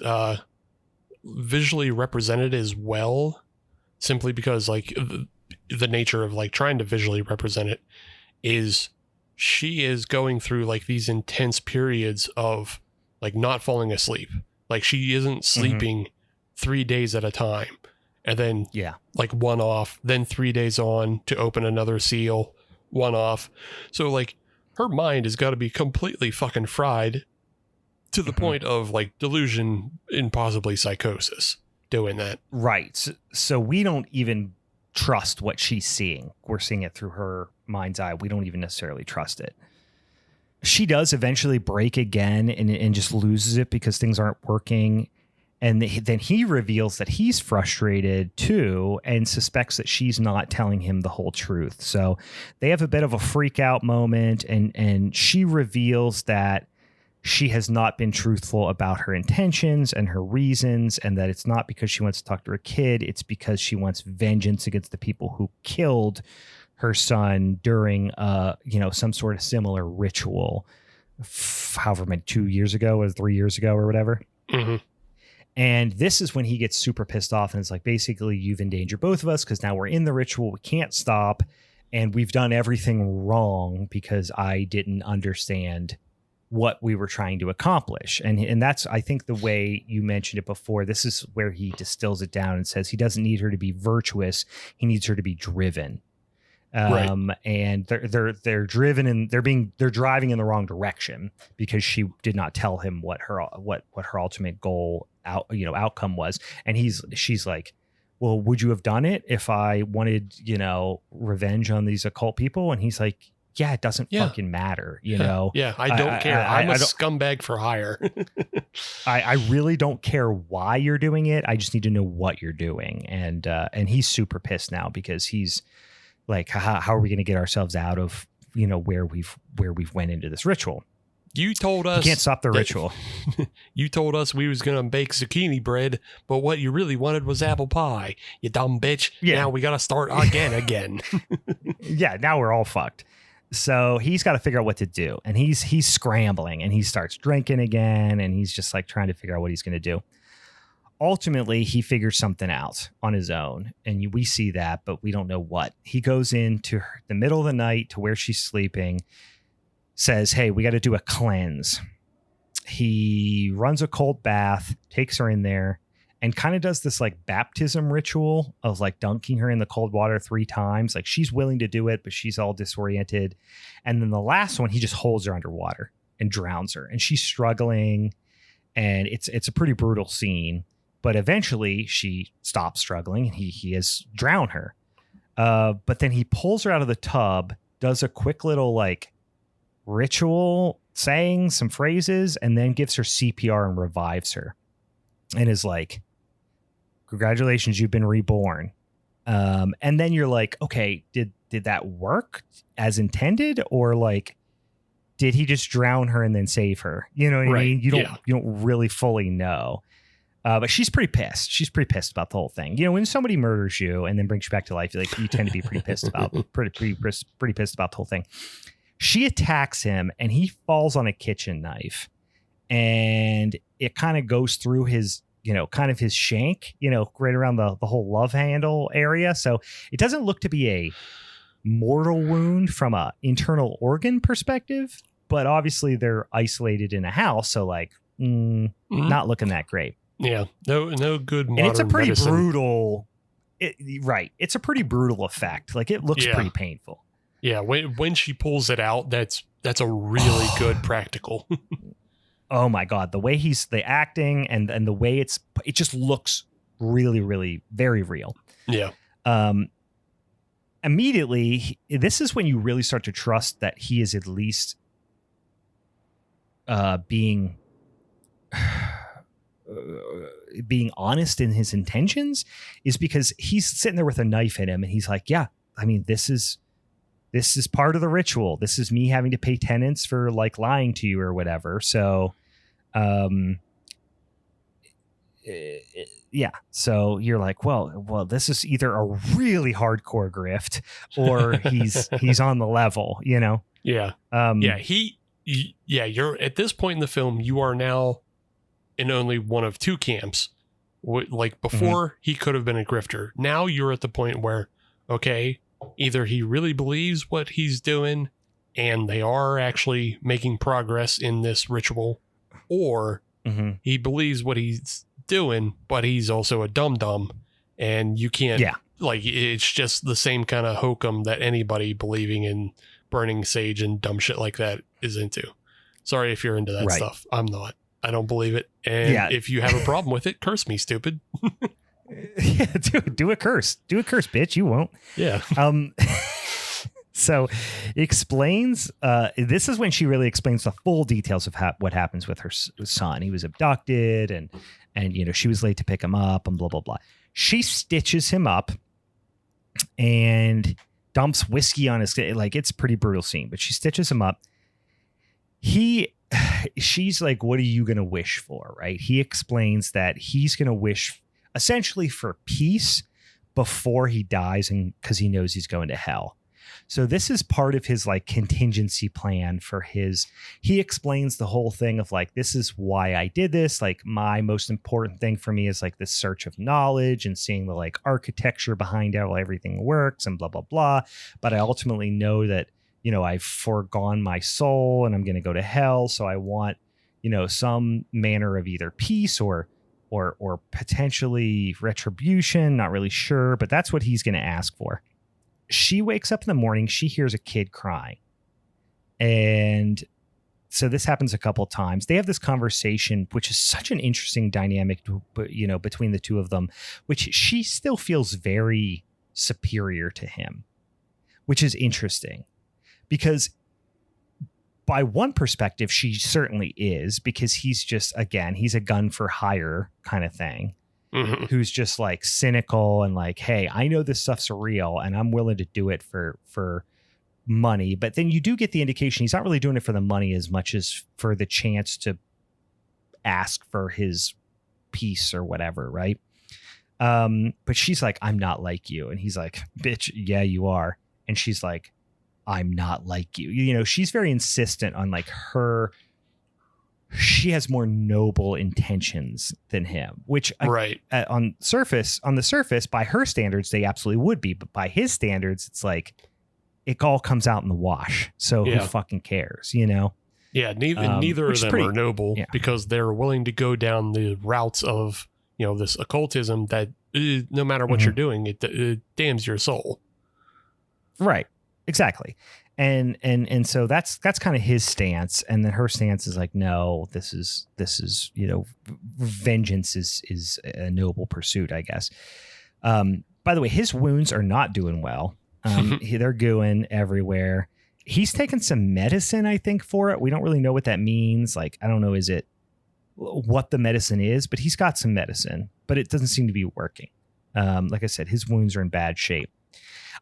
visually represented as well, simply because like the nature of like trying to visually represent it is she is going through like these intense periods of like not falling asleep. Like she isn't sleeping 3 days at a time, and then like one off, then 3 days on to open another seal, one off. So like her mind has got to be completely fucking fried to the point of like delusion and possibly psychosis doing that. Right. So we don't even trust what she's seeing. We're seeing it through her mind's eye. We don't even necessarily trust it. She does eventually break again and just loses it because things aren't working. And then he reveals that he's frustrated too and suspects that she's not telling him the whole truth. So they have a bit of a freak out moment, and she reveals that she has not been truthful about her intentions and her reasons, and that it's not because she wants to talk to her kid. It's because she wants vengeance against the people who killed her son during, some sort of similar ritual, however many, 2 years ago or 3 years ago or whatever. Mm-hmm. And this is when he gets super pissed off, and it's like, basically, you've endangered both of us because now we're in the ritual. We can't stop. And we've done everything wrong because I didn't understand what we were trying to accomplish. And that's, I think, the way you mentioned it before. This is where he distills it down and says he doesn't need her to be virtuous. He needs her to be driven. Right. And they're driven and they're driving in the wrong direction because she did not tell him what her ultimate goal outcome was. And she's like, well, would you have done it if I wanted, revenge on these occult people? And he's like, yeah, it doesn't fucking matter, know? Yeah, I don't care. I'm a scumbag for hire. I really don't care why you're doing it. I just need to know what you're doing. And he's super pissed now because he's like, how are we going to get ourselves out of, where we've went into this ritual? You told us you can't stop the ritual. You told us we was going to bake zucchini bread, but what you really wanted was apple pie. You dumb bitch. Yeah. Now we got to start again. Yeah. Now we're all fucked. So he's got to figure out what to do. And he's scrambling, and he starts drinking again. And he's just like trying to figure out what he's going to do. Ultimately, he figures something out on his own, and we see that, but we don't know what. He goes into the middle of the night to where she's sleeping, says, hey, we got to do a cleanse. He runs a cold bath, takes her in there, and kind of does this like baptism ritual of like dunking her in the cold water 3 times. Like, she's willing to do it, but she's all disoriented. And then the last one, he just holds her underwater and drowns her, and she's struggling, and it's a pretty brutal scene. But eventually she stops struggling, and he has drowned her. But then he pulls her out of the tub, does a quick little like ritual, saying some phrases, and then gives her CPR and revives her, and is like, congratulations, you've been reborn. And then you're like, okay, did that work as intended, or like, did he just drown her and then save her? You know what I mean? You don't really fully know. But she's pretty pissed. She's pretty pissed about the whole thing. When somebody murders you and then brings you back to life, you tend to be pretty pissed about pretty pissed about the whole thing. She attacks him, and he falls on a kitchen knife, and it kind of goes through his, kind of his shank, right around the whole love handle area. So it doesn't look to be a mortal wound from a internal organ perspective, but obviously they're isolated in a house. So like, not looking that great. Yeah, no good modern and it's a pretty medicine. Brutal. It's a pretty brutal effect. Like, it looks pretty painful. Yeah, when she pulls it out, that's a really good practical. Oh my God, the way the acting and the way it just looks really, really very real. Yeah. Immediately, this is when you really start to trust that he is at least being honest in his intentions, is because he's sitting there with a knife in him, and he's like, yeah, I mean, this is this is part of the ritual. This is me having to pay penance for like lying to you or whatever. So, yeah. So you're like, well, this is either a really hardcore grift or he's on the level, you know? Yeah. You're at this point in the film, you are now in only one of two camps. Like before, he could have been a grifter. Now you're at the point where, okay, either he really believes what he's doing and they are actually making progress in this ritual, or he believes what he's doing, but he's also a dum-dum, and you can't, like, it's just the same kind of hokum that anybody believing in burning sage and dumb shit like that is into. Sorry if you're into that stuff. I'm not. I don't believe it. And if you have a problem with it, curse me, stupid. Yeah, do a curse. Do a curse, bitch. You won't. Yeah. So explains, this is when she really explains the full details of what happens with her son. He was abducted and, you know, she was late to pick him up and blah, blah, blah. She stitches him up and dumps whiskey on his, like, it's a pretty brutal scene, but she stitches him up. She's like, what are you going to wish for? Right. He explains that he's going to wish essentially for peace before he dies, and because he knows he's going to hell. So this is part of his like contingency plan for he explains the whole thing of like, this is why I did this. Like, my most important thing for me is like this search of knowledge and seeing the like architecture behind how everything works and blah, blah, blah. But I ultimately know that, you know, I've foregone my soul and I'm going to go to hell. So I want, you know, some manner of either peace or potentially retribution. Not really sure, but that's what he's going to ask for. She wakes up in the morning. She hears a kid crying. And so this happens a couple of times. They have this conversation, which is such an interesting dynamic, you know, between the two of them, which she still feels very superior to him, which is interesting because by one perspective, she certainly is, because he's just, again, he's a gun for hire kind of thing. Who's just like cynical and like, hey, I know this stuff's real and I'm willing to do it for money. But then you do get the indication he's not really doing it for the money as much as for the chance to ask for his peace or whatever. Right. But she's like, I'm not like you. And he's like, bitch, yeah, you are. And she's like, I'm not like you. You know, she's very insistent on like she has more noble intentions than him, which on the surface, by her standards, they absolutely would be. But by his standards, it's like it all comes out in the wash. So who fucking cares, you know? Yeah. Neither of them are noble because they're willing to go down the routes of, you know, this occultism that no matter what you're doing, it damns your soul. Right. Exactly. And so that's kind of his stance. And then her stance is like, no, this is, you know, vengeance is a noble pursuit, I guess. By the way, his wounds are not doing well. They're gooing everywhere. He's taken some medicine, I think, for it. We don't really know what that means. Like, I don't know, is it what the medicine is, but he's got some medicine, but it doesn't seem to be working. Like I said, his wounds are in bad shape.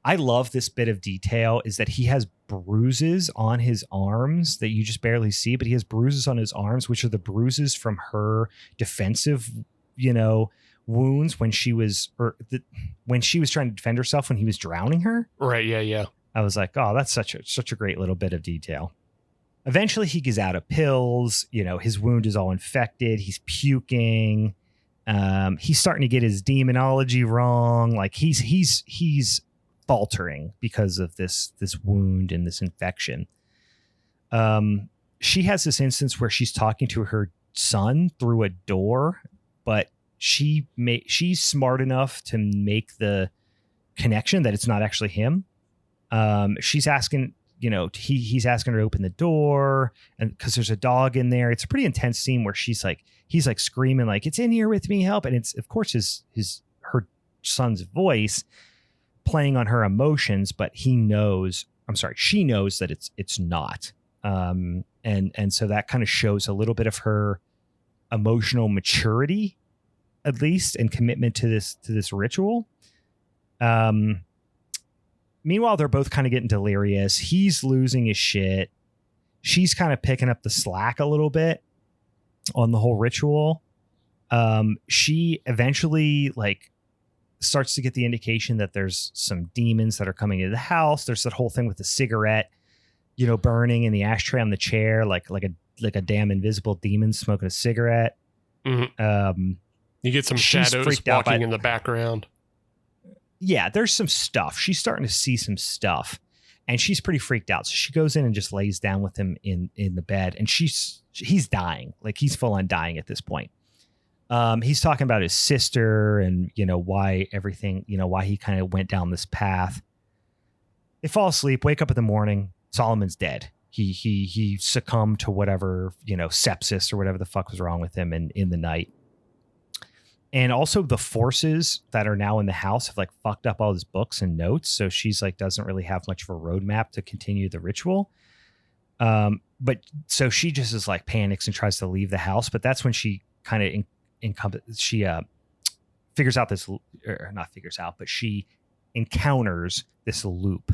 I love this bit of detail is that he has bruises on his arms that you just barely see, but he has bruises on his arms, which are the bruises from her defensive, you know, wounds when she was trying to defend herself when he was drowning her. Right. Yeah. Yeah. I was like, oh, that's such a great little bit of detail. Eventually he gets out of pills. You know, his wound is all infected. He's puking. He's starting to get his demonology wrong. Like he's faltering because of this wound and this infection. She has this instance where she's talking to her son through a door, but she's smart enough to make the connection that it's not actually him. She's asking, you know, he's asking her to open the door, and because there's a dog in there. It's a pretty intense scene where he's like screaming like, it's in here with me, help. And it's of course her son's voice playing on her emotions, but she knows that it's not. And so that kind of shows a little bit of her emotional maturity, at least, and commitment to this ritual. Meanwhile, they're both kind of getting delirious. He's losing his shit. She's kind of picking up the slack a little bit on the whole ritual. She eventually like starts to get the indication that there's some demons that are coming into the house. There's that whole thing with the cigarette, burning in the ashtray on the chair, like a damn invisible demon smoking a cigarette. Mm-hmm. You get some shadows walking in the background. Yeah, there's some stuff. She's starting to see some stuff, and she's pretty freaked out. So she goes in and just lays down with him in the bed, and he's dying. Like, he's full on dying at this point. He's talking about his sister and, why everything, why he kind of went down this path. They fall asleep, wake up in the morning. Solomon's dead. He succumbed to whatever, sepsis or whatever the fuck was wrong with him in the night. And also the forces that are now in the house have like fucked up all his books and notes. So she's like, doesn't really have much of a roadmap to continue the ritual. But so she just is like panics and tries to leave the house. But that's when she kind of figures out this, or not figures out, but she encounters this loop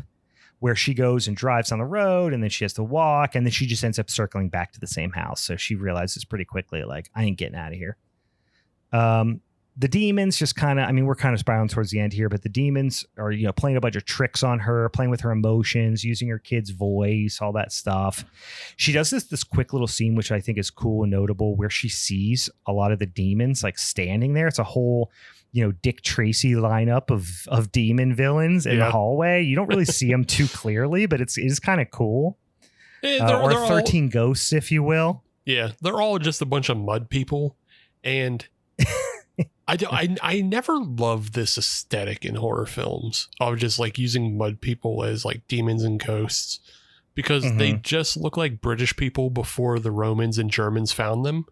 where she goes and drives on the road, and then she has to walk, and then she just ends up circling back to the same house. So she realizes pretty quickly, like, I ain't getting out of here. The demons just kind of, we're kind of spiraling towards the end here, but the demons are, playing a bunch of tricks on her, playing with her emotions, using her kid's voice, all that stuff. She does this quick little scene, which I think is cool and notable, where she sees a lot of the demons like standing there. It's a whole, Dick Tracy lineup of demon villains in the hallway. You don't really see them too clearly, but it is kind of cool. Or 13 ghosts, if you will. Yeah, they're all just a bunch of mud people. And I never loved this aesthetic in horror films of just like using mud people as like demons and ghosts, because they just look like British people before the Romans and Germans found them.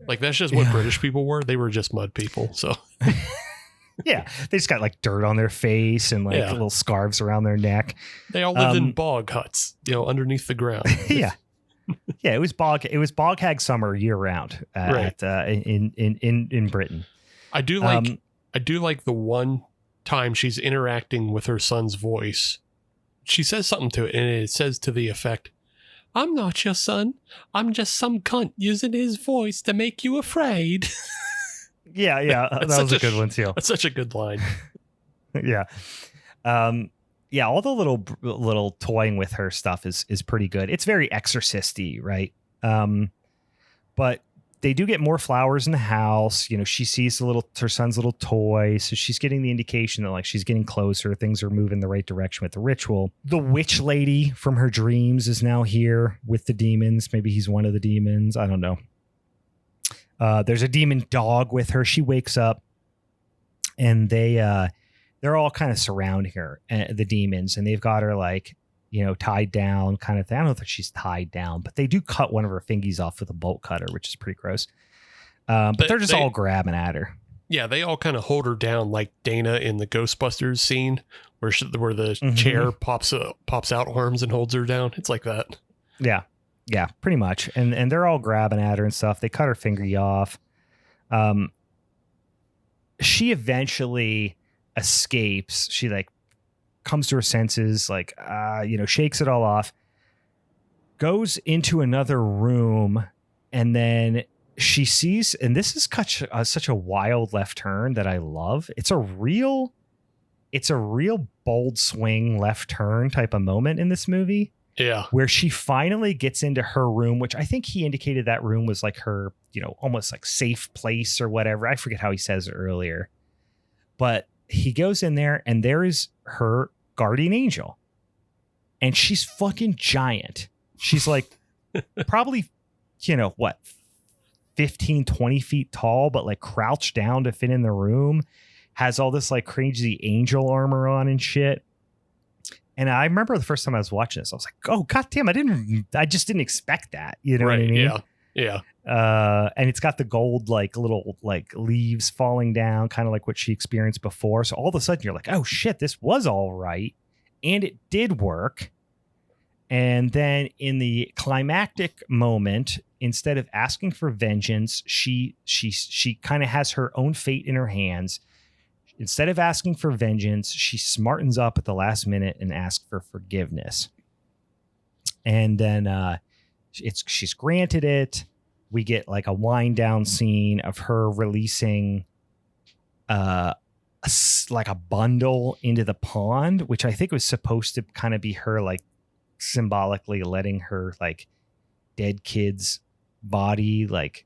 Like, that's just what British people were. They were just mud people. So yeah, they just got like dirt on their face and like little scarves around their neck. They all lived in bog huts, underneath the ground. Yeah. Yeah, it was bog hag summer year round in Britain. I do like the one time she's interacting with her son's voice. She says something to it, and it says to the effect, "I'm not your son. I'm just some cunt using his voice to make you afraid." Yeah, that was a good one too. That's such a good line. Yeah. Yeah, all the little toying with her stuff is pretty good. It's very Exorcist-y, right? But they do get more flowers in the house. She sees her son's little toy, so she's getting the indication that like she's getting closer. Things are moving the right direction with the ritual. The witch lady from her dreams is now here with the demons. Maybe he's one of the demons. I don't know. There's a demon dog with her. She wakes up, and they're all kind of surrounding her, the demons, and they've got her like, tied down kind of thing. I don't know if she's tied down, but they do cut one of her fingies off with a bolt cutter, which is pretty gross. But they're just all grabbing at her. Yeah, they all kind of hold her down like Dana in the Ghostbusters scene where the chair pops out arms and holds her down. It's like that. Yeah, pretty much. And they're all grabbing at her and stuff. They cut her fingery off. She eventually escapes. She like comes to her senses, like, shakes it all off, goes into another room, and then she sees, and this is such a wild left turn that I love. It's a real bold swing left turn type of moment in this movie. Yeah. Where she finally gets into her room, which I think he indicated that room was like her, almost like safe place or whatever. I forget how he says it earlier, but he goes in there, and there is her guardian angel, and she's fucking giant. She's like probably, 15, 20 feet tall, but like crouched down to fit in the room, has all this like crazy angel armor on and shit. And I remember the first time I was watching this, I was like, oh, goddamn, I just didn't expect that. You know what I mean? Yeah. And it's got the gold, like little like leaves falling down, kind of like what she experienced before. So all of a sudden you're like, oh shit, this was all right. And it did work. And then in the climactic moment, instead of asking for vengeance, she kind of has her own fate in her hands. Instead of asking for vengeance, she smartens up at the last minute and asks for forgiveness. And then she's granted it. We get like a wind down scene of her releasing like a bundle into the pond, which I think was supposed to kind of be her like symbolically letting her like dead kid's body like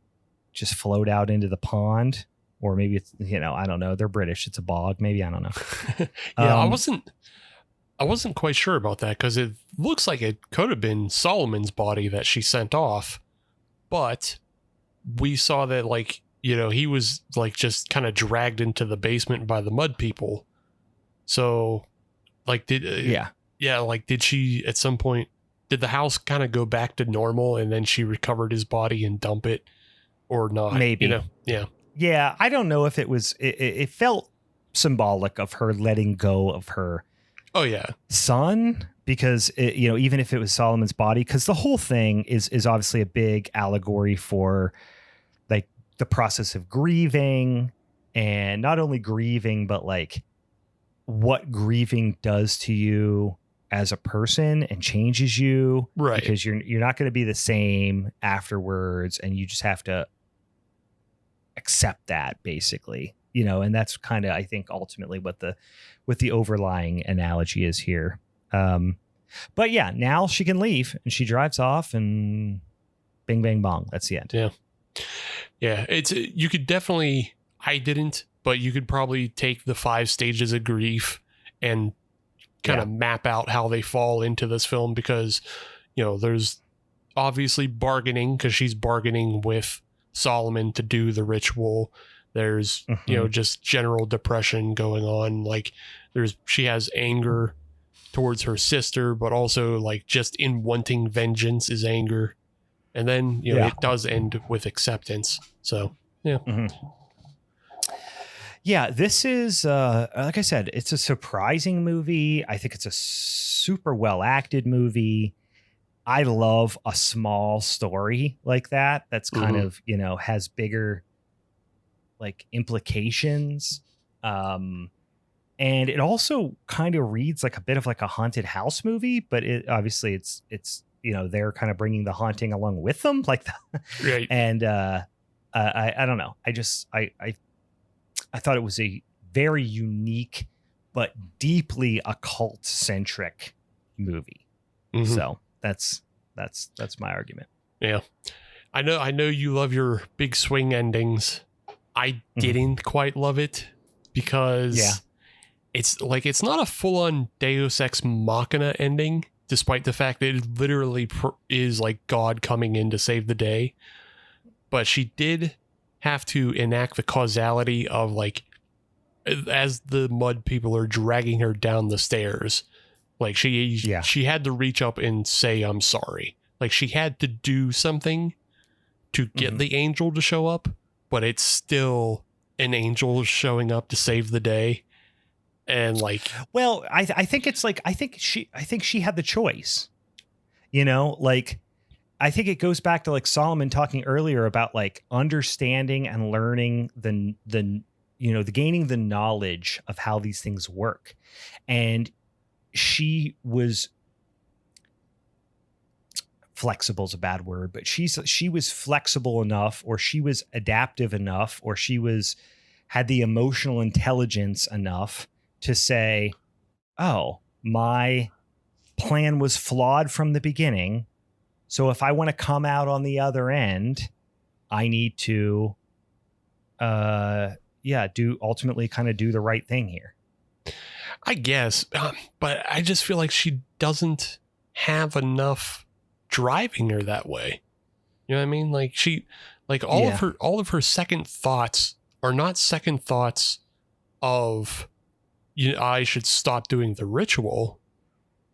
just float out into the pond. Or maybe it's, I don't know. They're British. It's a bog. Maybe, I don't know. Yeah, I wasn't quite sure about that because it looks like it could have been Solomon's body that she sent off, but we saw that like, he was like just kind of dragged into the basement by the mud people. So like, did she at some point, did the house kind of go back to normal and then she recovered his body and dump it or not? Maybe. Yeah. Yeah, I don't know if it was. It felt symbolic of her letting go of her. Oh yeah, son, because even if it was Solomon's body, because the whole thing is obviously a big allegory for like the process of grieving, and not only grieving, but like what grieving does to you as a person and changes you, right? Because you're not going to be the same afterwards, and you just have to accept that basically, and that's kind of, I think, ultimately what the overlying analogy is here. But yeah, now she can leave and she drives off and bing, bang, bong. That's the end. Yeah. Yeah. You could definitely, I didn't, but you could probably take the 5 stages of grief and kind of map out how they fall into this film because, there's obviously bargaining because she's bargaining with Solomon to do the ritual. There's just general depression going on, like she has anger towards her sister, but also like just in wanting vengeance is anger, and then it does end with acceptance. So this is like I said, it's a surprising movie. I think it's a super well acted movie. I love a small story like that. That's kind of, has bigger like implications. And it also kind of reads like a bit of like a haunted house movie, but it obviously it's, they're kind of bringing the haunting along with them. Like, right. And I don't know. I thought it was a very unique, but deeply occult centric movie. Mm-hmm. So that's my argument. Yeah. I know you love your big swing endings. I didn't quite love it because it's not a full-on Deus Ex Machina ending, despite the fact that it literally is like God coming in to save the day. But she did have to enact the causality of like, as the mud people are dragging her down the stairs, like she had to reach up and say, I'm sorry. Like she had to do something to get the angel to show up, but it's still an angel showing up to save the day. And like, well, I think it's like, I think she had the choice, like, I think it goes back to like Solomon talking earlier about like understanding and learning the gaining the knowledge of how these things work. And she was flexible is a bad word, but she was flexible enough, or she was adaptive enough, or she had the emotional intelligence enough to say, oh, my plan was flawed from the beginning. So if I want to come out on the other end, I need to, ultimately kind of do the right thing here. I guess, but I just feel like she doesn't have enough driving her that way. You know what I mean? Like all of her second thoughts are not second thoughts of, I should stop doing the ritual.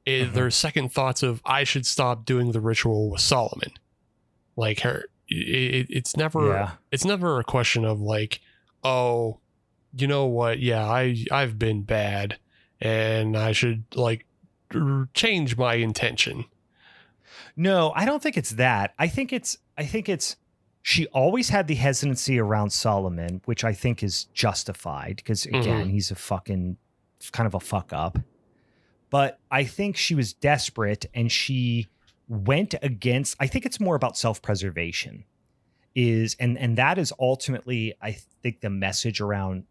They're second thoughts of, I should stop doing the ritual with Solomon. Like it's never a question of like, oh, you know what? Yeah, I've been bad and I should like change my intention. No, I don't think it's that. I think it's She always had the hesitancy around Solomon, which I think is justified because, again, he's a fucking kind of a fuck up. But I think she was desperate and she went against, I think it's more about self-preservation and that is ultimately, I think, the message around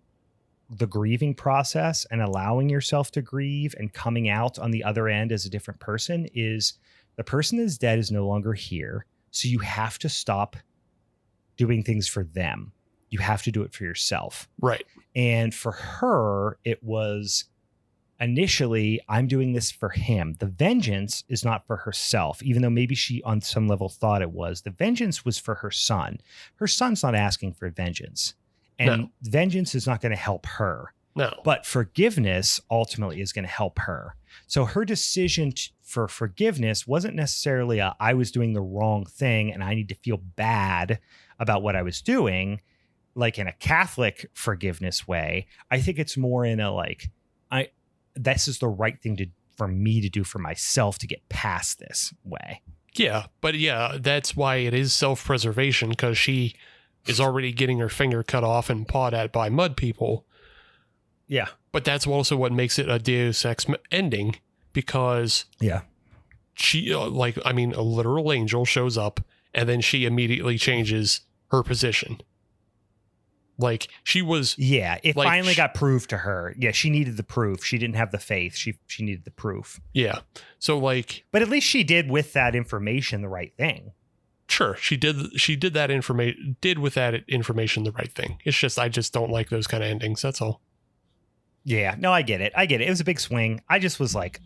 the grieving process and allowing yourself to grieve and coming out on the other end as a different person is the person that is dead is no longer here. So you have to stop doing things for them. You have to do it for yourself. Right. And for her, it was initially, I'm doing this for him. The vengeance is not for herself, even though maybe she on some level thought it was. The vengeance was for her son. Her son's not asking for vengeance. And vengeance is not going to help her. No. But forgiveness ultimately is going to help her. So her decision for forgiveness wasn't necessarily I was doing the wrong thing and I need to feel bad about what I was doing, like in a Catholic forgiveness way. I think it's more in a this is the right thing for me to do for myself to get past this way. Yeah, but yeah, that's why it is self-preservation, because she is already getting her finger cut off and pawed at by mud people. Yeah. But that's also what makes it a Deus Ex ending, because she, a literal angel shows up and then she immediately changes her position. Like she was. Yeah. It finally got proved to her. Yeah. She needed the proof. She didn't have the faith. She needed the proof. Yeah. So but at least she did with that information the right thing. Sure. She did that information, with that information the right thing. It's just, I just don't like those kind of endings. That's all. Yeah. No, I get it. It was a big swing. I just was like,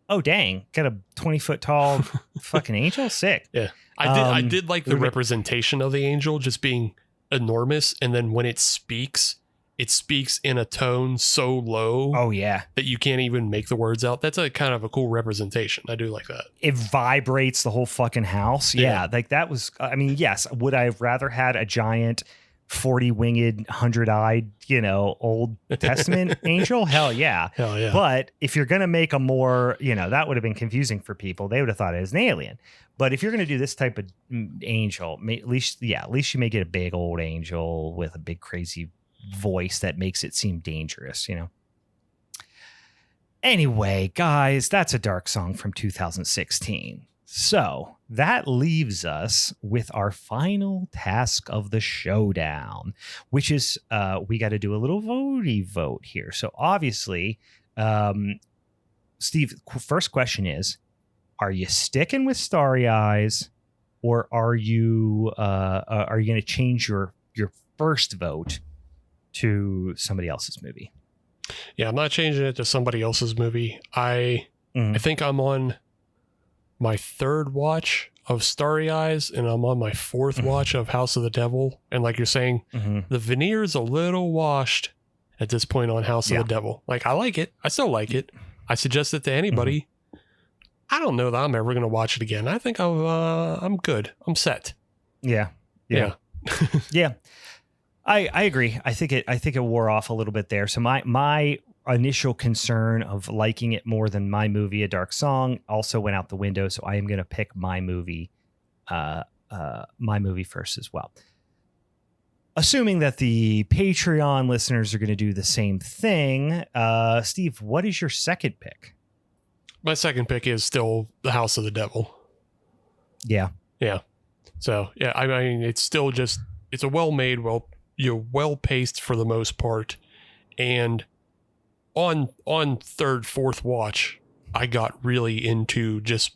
oh, dang. Got a 20-foot tall fucking angel? Sick. Yeah. I did like the representation of the angel just being enormous, and then when it speaks in a tone so low that you can't even make the words out. That's a kind of a cool representation. I do like that. It vibrates the whole fucking house. Yeah. Like that was, yes. Would I have rather had a giant 40-winged 100-eyed Old Testament angel? Hell yeah. But if you're gonna make a more that would have been confusing for people. They would have thought it was an alien. But if you're going to do this type of angel, at least you make it a big old angel with a big crazy voice that makes it seem dangerous, Anyway, guys, that's a dark song from 2016. So that leaves us with our final task of the showdown, which is we got to do a little vote here. So obviously, Steve, first question is, are you sticking with Starry Eyes, or are you going to change your first vote to somebody else's movie? Yeah, I'm not changing it to somebody else's movie. I think I'm on my third watch of Starry Eyes, and I'm on my fourth watch of House of the Devil. And like you're saying, the veneer is a little washed at this point on House of the Devil. Like, I like it. I still like it. I suggest it to anybody. I don't know that I'm ever going to watch it again. I think I'm good. I'm set. Yeah. Yeah. I agree. I think it wore off a little bit there. So my initial concern of liking it more than my movie, A Dark Song, also went out the window. So I am going to pick my movie first as well. Assuming that the Patreon listeners are going to do the same thing. Steve, what is your second pick? My second pick is still The House of the Devil. Yeah. Yeah. So, yeah, I mean, it's still just, it's a well-made, well-paced for the most part. And on third, fourth watch, I got really into just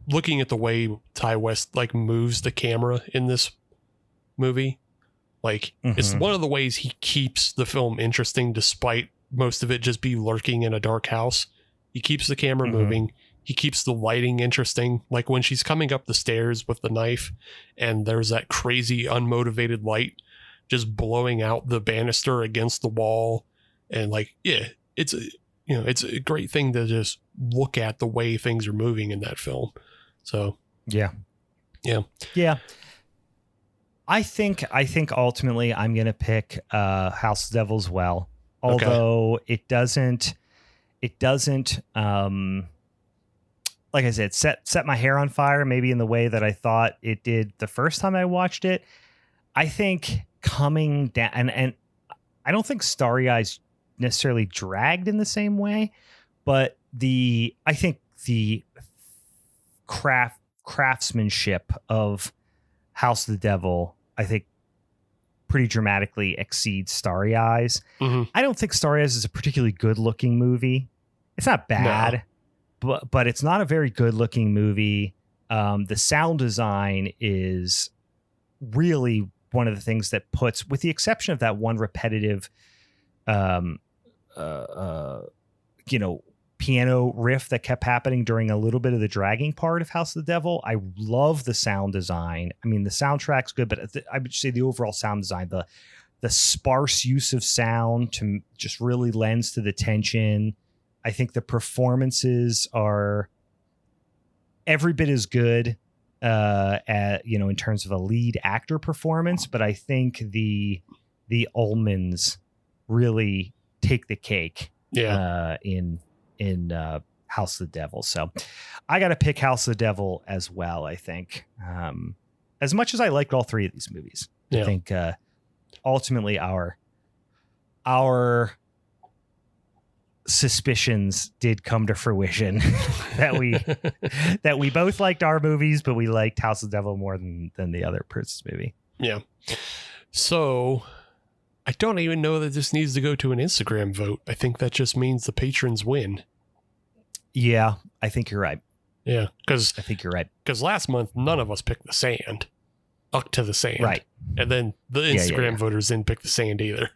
looking at the way Ty West moves the camera in this movie. It's one of the ways he keeps the film interesting, despite most of it just be lurking in a dark house. He keeps the camera moving. He keeps the lighting interesting. Like when she's coming up the stairs with the knife and there's that crazy unmotivated light just blowing out the banister against the wall. And it's a great thing to just look at the way things are moving in that film. So, yeah. I think ultimately I'm going to pick House of the Devil as well. Although it doesn't like I said, set my hair on fire, maybe in the way that I thought it did the first time I watched it. I think coming down, and I don't think Starry Eyes necessarily dragged in the same way, but I think the craftsmanship of House of the Devil, I think, pretty dramatically exceeds Starry Eyes. Mm-hmm. I don't think Starry Eyes is a particularly good looking movie. It's not bad, but it's not a very good looking movie. The sound design is really one of the things that puts, with the exception of that one repetitive, piano riff that kept happening during a little bit of the dragging part of House of the Devil. I love the sound design. I mean, the soundtrack's good, but I would say the overall sound design, the sparse use of sound to just really lends to the tension. I think the performances are every bit as good, in terms of a lead actor performance, but I think the Ullmans really take the cake. Yeah. In House of the Devil. So I got to pick House of the Devil as well, I think. As much as I liked all three of these movies, I think ultimately our suspicions did come to fruition that we both liked our movies, but we liked House of the Devil more than the other person's movie. Yeah. So I don't even know that this needs to go to an Instagram vote. I think that just means the patrons win. Yeah, I think you're right. Yeah, I think you're right. Because last month, none of us picked the sand. Up to the sand. Right. And then the Instagram voters didn't pick the sand either.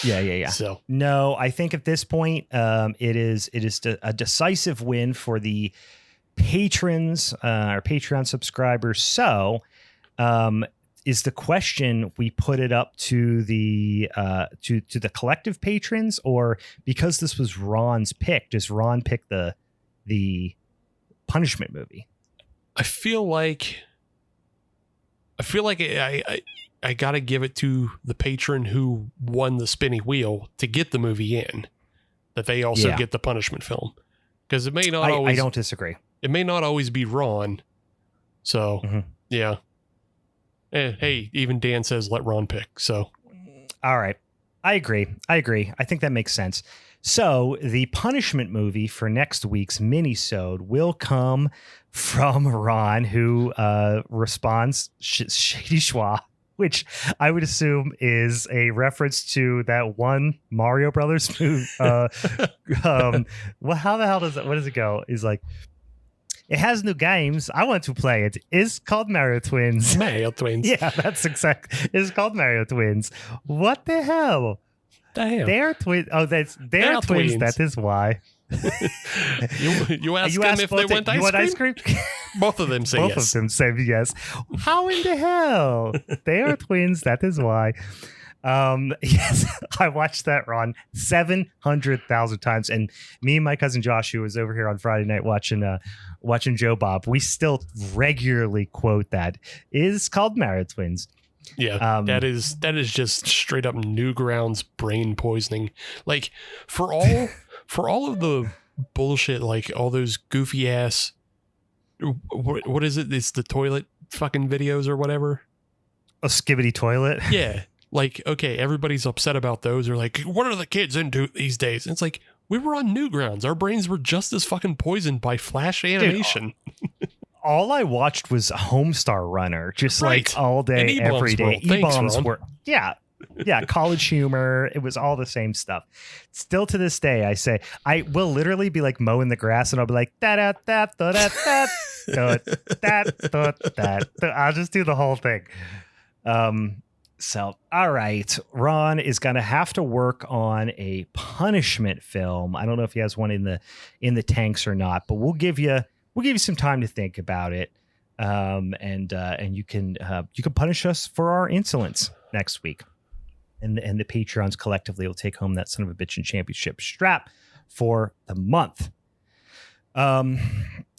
Yeah. So no, I think at this point, it is a decisive win for the patrons, our Patreon subscribers. So, is the question, we put it up to the to the collective patrons, or because this was Ron's pick, does Ron pick the punishment movie? I feel like I got to give it to the patron who won the spinny wheel to get the movie in, that they also get the punishment film, because it may not always. I don't disagree. It may not always be Ron. So yeah. Hey, even Dan says let Ron pick. So, all right, I agree. I think that makes sense. So the punishment movie for next week's mini-sode will come from Ron, who responds Shady Schwa, which I would assume is a reference to that one Mario Brothers movie. Well, how the hell does that? What does it go? He's like, it has new games. I want to play it. It's called Mario Twins. Mario Twins. Yeah, that's exact. It's called Mario Twins. What the hell? Damn. They're twins. Oh, they're twins. That is why. you ask them if they want ice cream? You want ice cream? Both of them say yes. Both of them say yes. How in the hell? They are twins. That is why. Yes, I watched that, Ron, 700,000 times. And me and my cousin Josh, who was over here on Friday night watching Joe Bob, we still regularly quote that. It's called Mario Twins. Yeah, that is just straight up Newgrounds brain poisoning. Like for all of the bullshit, like all those goofy ass, what is it? It's the toilet fucking videos or whatever. A skibbity toilet. Yeah. Like, okay, everybody's upset about those. They're like, what are the kids into these days? And it's like, we were on Newgrounds. Our brains were just as fucking poisoned by Flash animation. Dude, all I watched was Homestar Runner, just like all day, every day. E-bombs were, yeah, College Humor. It was all the same stuff. Still to this day, I say, I will literally be like mowing the grass and I'll be like, da-da-da-da-da-da, da-da-da-da-da. I'll just do the whole thing. So, all right, Ron is going to have to work on a punishment film. I don't know if he has one in the tanks or not, but we'll give you some time to think about it. And you can punish us for our insolence next week. And the Patreons collectively will take home that son of a bitch and championship strap for the month.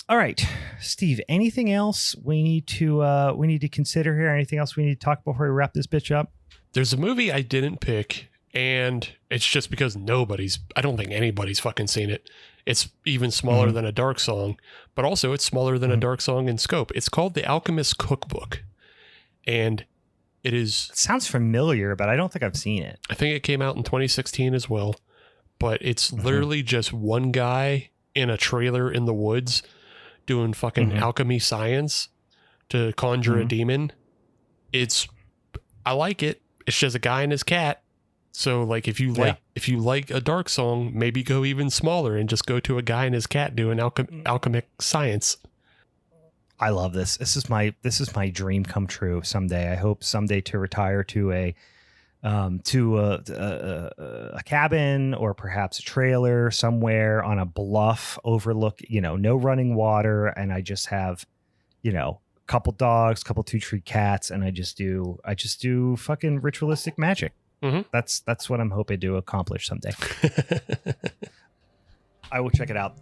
All right, Steve, anything else we need to consider here? Anything else we need to talk about before we wrap this bitch up? There's a movie I didn't pick, and it's just because I don't think anybody's fucking seen it. It's even smaller than a Dark Song, but also it's smaller than a Dark Song in scope. It's called The Alchemist's Cookbook. And it sounds familiar, but I don't think I've seen it. I think it came out in 2016 as well. But it's literally just one guy in a trailer in the woods doing fucking alchemy science to conjure a demon. I like it. It's just a guy and his cat. So like if you like a Dark Song, maybe go even smaller and just go to a guy and his cat doing alchemic science. I love this. This is my dream come true someday. I hope someday to retire to a cabin or perhaps a trailer somewhere on a bluff overlook, no running water, and I just have, couple dogs, couple 2-tree cats, and I just do fucking ritualistic magic. That's what I'm hoping to accomplish someday. I will check it out.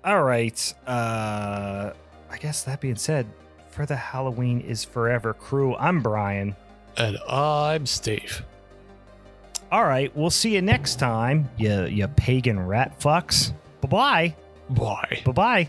All right. I guess that being said, for the Halloween is Forever crew, I'm Brian. And I'm Steve. All right. We'll see you next time, you pagan rat fucks. Bye-bye. Bye. Bye-bye.